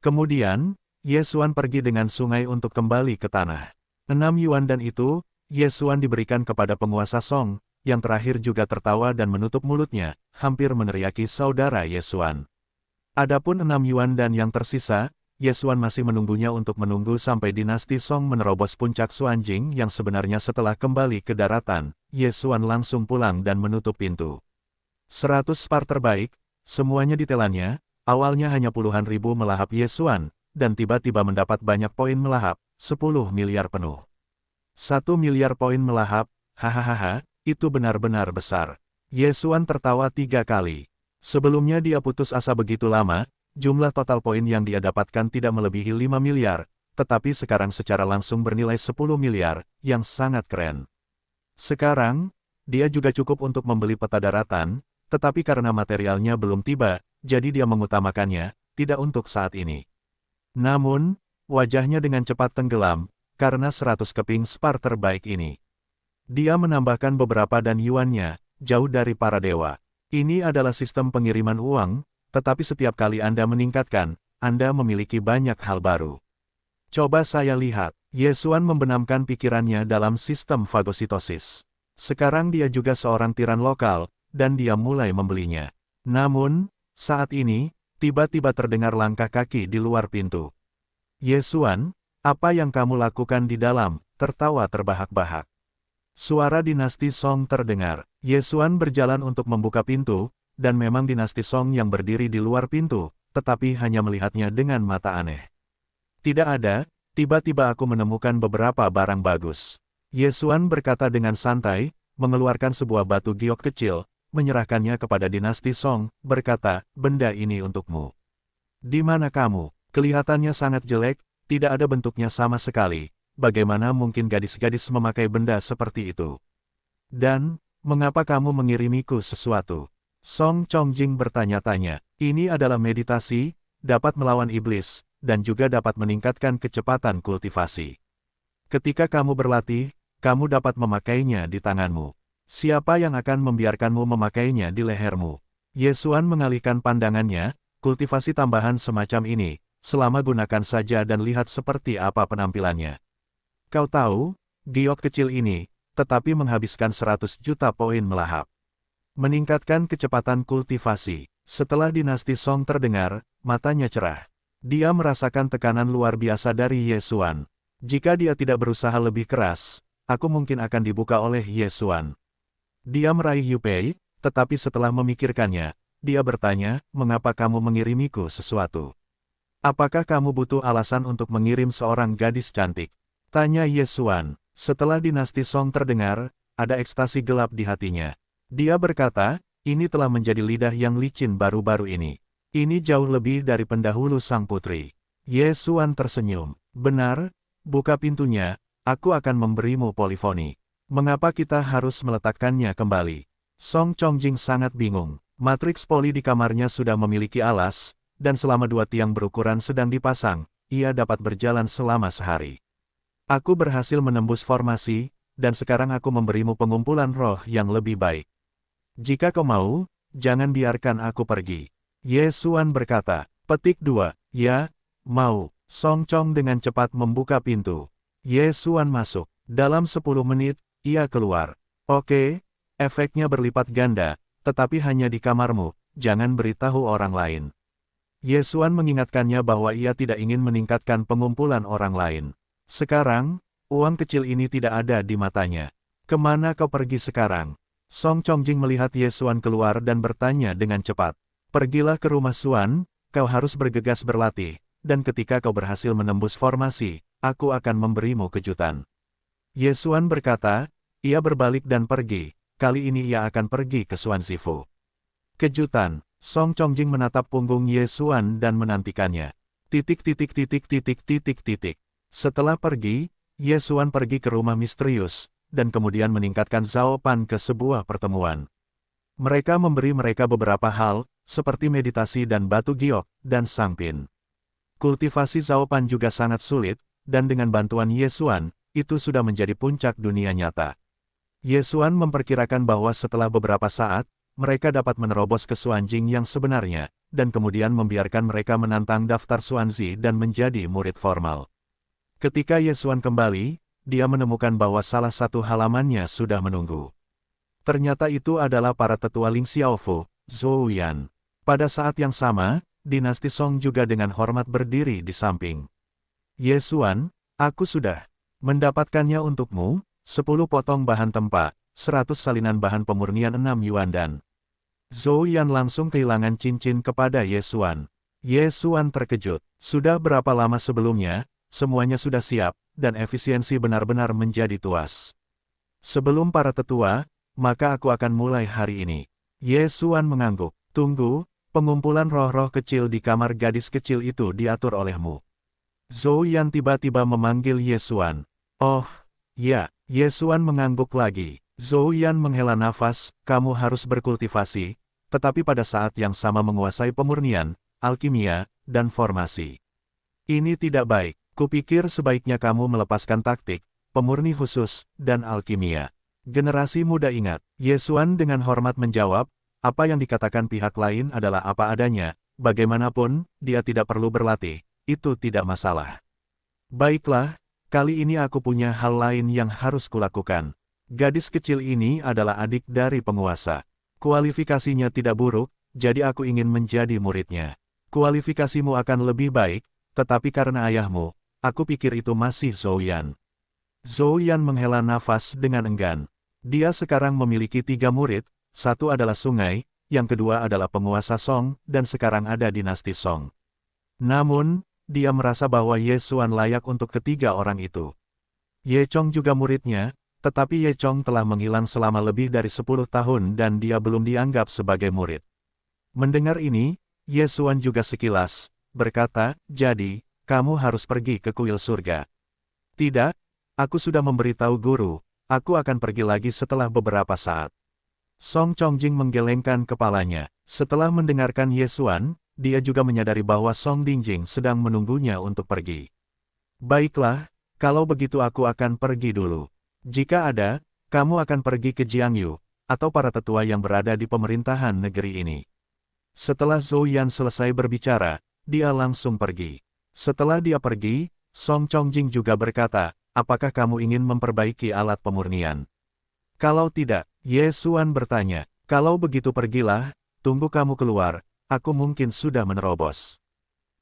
Kemudian, Yesuan pergi dengan sungai untuk kembali ke tanah. 6 yuan dan itu, Yesuan diberikan kepada penguasa Song, yang terakhir juga tertawa dan menutup mulutnya, hampir meneriaki saudara Yesuan. Adapun 6 yuan dan yang tersisa, Yesuan masih menunggunya untuk menunggu sampai dinasti Song menerobos puncak Xuanjing yang sebenarnya setelah kembali ke daratan, Yesuan langsung pulang dan menutup pintu. 100 spar terbaik, semuanya ditelannya, awalnya hanya puluhan ribu melahap Yesuan, dan tiba-tiba mendapat banyak poin melahap, 10 miliar penuh. 1 miliar poin melahap, hahaha. Itu benar-benar besar. Yesuan tertawa 3 kali. Sebelumnya dia putus asa begitu lama, jumlah total poin yang dia dapatkan tidak melebihi 5 miliar, tetapi sekarang secara langsung bernilai 10 miliar, yang sangat keren. Sekarang, dia juga cukup untuk membeli peta daratan, tetapi karena materialnya belum tiba, jadi dia mengutamakannya, tidak untuk saat ini. Namun, wajahnya dengan cepat tenggelam, karena 100 keping spar terbaik ini. Dia menambahkan beberapa dan yuannya, jauh dari para dewa. Ini adalah sistem pengiriman uang, tetapi setiap kali Anda meningkatkan, Anda memiliki banyak hal baru. Coba saya lihat. Yesuan membenamkan pikirannya dalam sistem fagositosis. Sekarang dia juga seorang tiran lokal, dan dia mulai membelinya. Namun, saat ini, tiba-tiba terdengar langkah kaki di luar pintu. Yesuan, apa yang kamu lakukan di dalam? Tertawa terbahak-bahak. Suara dinasti Song terdengar. Yesuan berjalan untuk membuka pintu, dan memang dinasti Song yang berdiri di luar pintu, tetapi hanya melihatnya dengan mata aneh. Tidak ada, tiba-tiba aku menemukan beberapa barang bagus. Yesuan berkata dengan santai, mengeluarkan sebuah batu giok kecil, menyerahkannya kepada dinasti Song, berkata, benda ini untukmu. Di mana kamu? Kelihatannya sangat jelek, tidak ada bentuknya sama sekali. Bagaimana mungkin gadis-gadis memakai benda seperti itu? Dan, mengapa kamu mengirimiku sesuatu? Song Chongjing bertanya-tanya. Ini adalah meditasi, dapat melawan iblis, dan juga dapat meningkatkan kecepatan kultivasi. Ketika kamu berlatih, kamu dapat memakainya di tanganmu. Siapa yang akan membiarkanmu memakainya di lehermu? Ye Xuan mengalihkan pandangannya, kultivasi tambahan semacam ini, selama gunakan saja dan lihat seperti apa penampilannya. Kau tahu, giok kecil ini, tetapi menghabiskan 100 juta poin melahap. Meningkatkan kecepatan kultivasi. Setelah dinasti Song terdengar, matanya cerah. Dia merasakan tekanan luar biasa dari Ye Xuan. Jika dia tidak berusaha lebih keras, aku mungkin akan dibuka oleh Ye Xuan. Dia meraih Yu Pei, tetapi setelah memikirkannya, dia bertanya, mengapa kamu mengirimiku sesuatu? Apakah kamu butuh alasan untuk mengirim seorang gadis cantik? Tanya Ye Xuan. Setelah dinasti Song terdengar, ada ekstasi gelap di hatinya. Dia berkata, ini telah menjadi lidah yang licin baru-baru ini. Ini jauh lebih dari pendahulu sang putri. Ye Xuan tersenyum. Benar, buka pintunya, aku akan memberimu polifoni. Mengapa kita harus meletakkannya kembali? Song Chongjing sangat bingung. Matriks poli di kamarnya sudah memiliki alas, dan selama 2 tiang berukuran sedang dipasang, ia dapat berjalan selama sehari. Aku berhasil menembus formasi, dan sekarang aku memberimu pengumpulan roh yang lebih baik. Jika kau mau, jangan biarkan aku pergi. Ye Xuan berkata, petik 2, ya, mau. Song Chong dengan cepat membuka pintu. Ye Xuan masuk. Dalam 10 menit, ia keluar. Oke, efeknya berlipat ganda, tetapi hanya di kamarmu, jangan beritahu orang lain. Ye Xuan mengingatkannya bahwa ia tidak ingin meningkatkan pengumpulan orang lain. Sekarang, uang kecil ini tidak ada di matanya. Kemana kau pergi sekarang? Song Chongjing melihat Ye Xuan keluar dan bertanya dengan cepat. Pergilah ke rumah Xuan, kau harus bergegas berlatih, dan ketika kau berhasil menembus formasi, aku akan memberimu kejutan. Ye Xuan berkata, ia berbalik dan pergi, kali ini ia akan pergi ke Xuan Sifu. Kejutan, Song Chongjing menatap punggung Ye Xuan dan menantikannya. Setelah pergi, Ye Xuan pergi ke rumah misterius, dan kemudian meningkatkan Zhao Pan ke sebuah pertemuan. Mereka memberi mereka beberapa hal, seperti meditasi dan batu giok, dan sangpin. Kultivasi Zhao Pan juga sangat sulit, dan dengan bantuan Ye Xuan, itu sudah menjadi puncak dunia nyata. Ye Xuan memperkirakan bahwa setelah beberapa saat, mereka dapat menerobos ke Xuanjing yang sebenarnya, dan kemudian membiarkan mereka menantang daftar Xuanzi dan menjadi murid formal. Ketika Ye Xuan kembali, dia menemukan bahwa salah satu halamannya sudah menunggu. Ternyata itu adalah para tetua Ling Xiaofu, Zhou Yan. Pada saat yang sama, dinasti Song juga dengan hormat berdiri di samping. Ye Xuan, aku sudah mendapatkannya untukmu, 10 potong bahan tempa, 100 salinan bahan pemurnian 6 yuan dan. Zhou Yan langsung kehilangan cincin kepada Ye Xuan. Ye Xuan terkejut. Sudah berapa lama sebelumnya, semuanya sudah siap, dan efisiensi benar-benar menjadi tuas. Sebelum para tetua, maka aku akan mulai hari ini. Ye Xuan mengangguk. Tunggu, pengumpulan roh-roh kecil di kamar gadis kecil itu diatur olehmu. Zhou Yan tiba-tiba memanggil Ye Xuan. Oh, ya, Ye Xuan mengangguk lagi. Zhou Yan menghela nafas, kamu harus berkultivasi, tetapi pada saat yang sama menguasai pemurnian, alkimia, dan formasi. Ini tidak baik. Kupikir sebaiknya kamu melepaskan taktik, pemurni khusus, dan alkimia. Generasi muda ingat, Ye Xuan dengan hormat menjawab, apa yang dikatakan pihak lain adalah apa adanya, bagaimanapun, dia tidak perlu berlatih, itu tidak masalah. Baiklah, kali ini aku punya hal lain yang harus kulakukan. Gadis kecil ini adalah adik dari penguasa. Kualifikasinya tidak buruk, jadi aku ingin menjadi muridnya. Kualifikasimu akan lebih baik, tetapi karena ayahmu, aku pikir itu masih Zhou Yan. Zhou Yan menghela nafas dengan enggan. Dia sekarang memiliki 3 murid, satu adalah Sungai, yang kedua adalah penguasa Song, dan sekarang ada dinasti Song. Namun, dia merasa bahwa Ye Xuan layak untuk ketiga orang itu. Ye Chong juga muridnya, tetapi Ye Chong telah menghilang selama lebih dari 10 tahun dan dia belum dianggap sebagai murid. Mendengar ini, Ye Xuan juga sekilas berkata, jadi, kamu harus pergi ke kuil surga. Tidak, aku sudah memberitahu guru, aku akan pergi lagi setelah beberapa saat. Song Chongjing menggelengkan kepalanya. Setelah mendengarkan Ye Xuan, dia juga menyadari bahwa Song Dingjing sedang menunggunya untuk pergi. Baiklah, kalau begitu aku akan pergi dulu. Jika ada, kamu akan pergi ke Jiangyu, atau para tetua yang berada di pemerintahan negeri ini. Setelah Zhou Yan selesai berbicara, dia langsung pergi. Setelah dia pergi, Song Chongjing juga berkata, apakah kamu ingin memperbaiki alat pemurnian? Kalau tidak, Ye Xuan bertanya, kalau begitu pergilah, tunggu kamu keluar, aku mungkin sudah menerobos.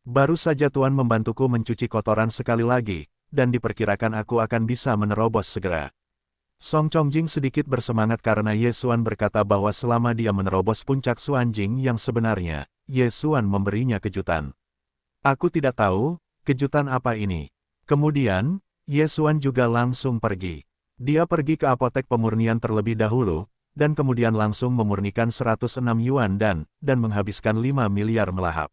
Baru saja Tuan membantuku mencuci kotoran sekali lagi, dan diperkirakan aku akan bisa menerobos segera. Song Chongjing sedikit bersemangat karena Ye Xuan berkata bahwa selama dia menerobos puncak Xuanjing yang sebenarnya, Ye Xuan memberinya kejutan. Aku tidak tahu, kejutan apa ini. Kemudian, Ye Xuan juga langsung pergi. Dia pergi ke apotek pemurnian terlebih dahulu, dan kemudian langsung memurnikan 106 yuan dan menghabiskan 5 miliar melahap.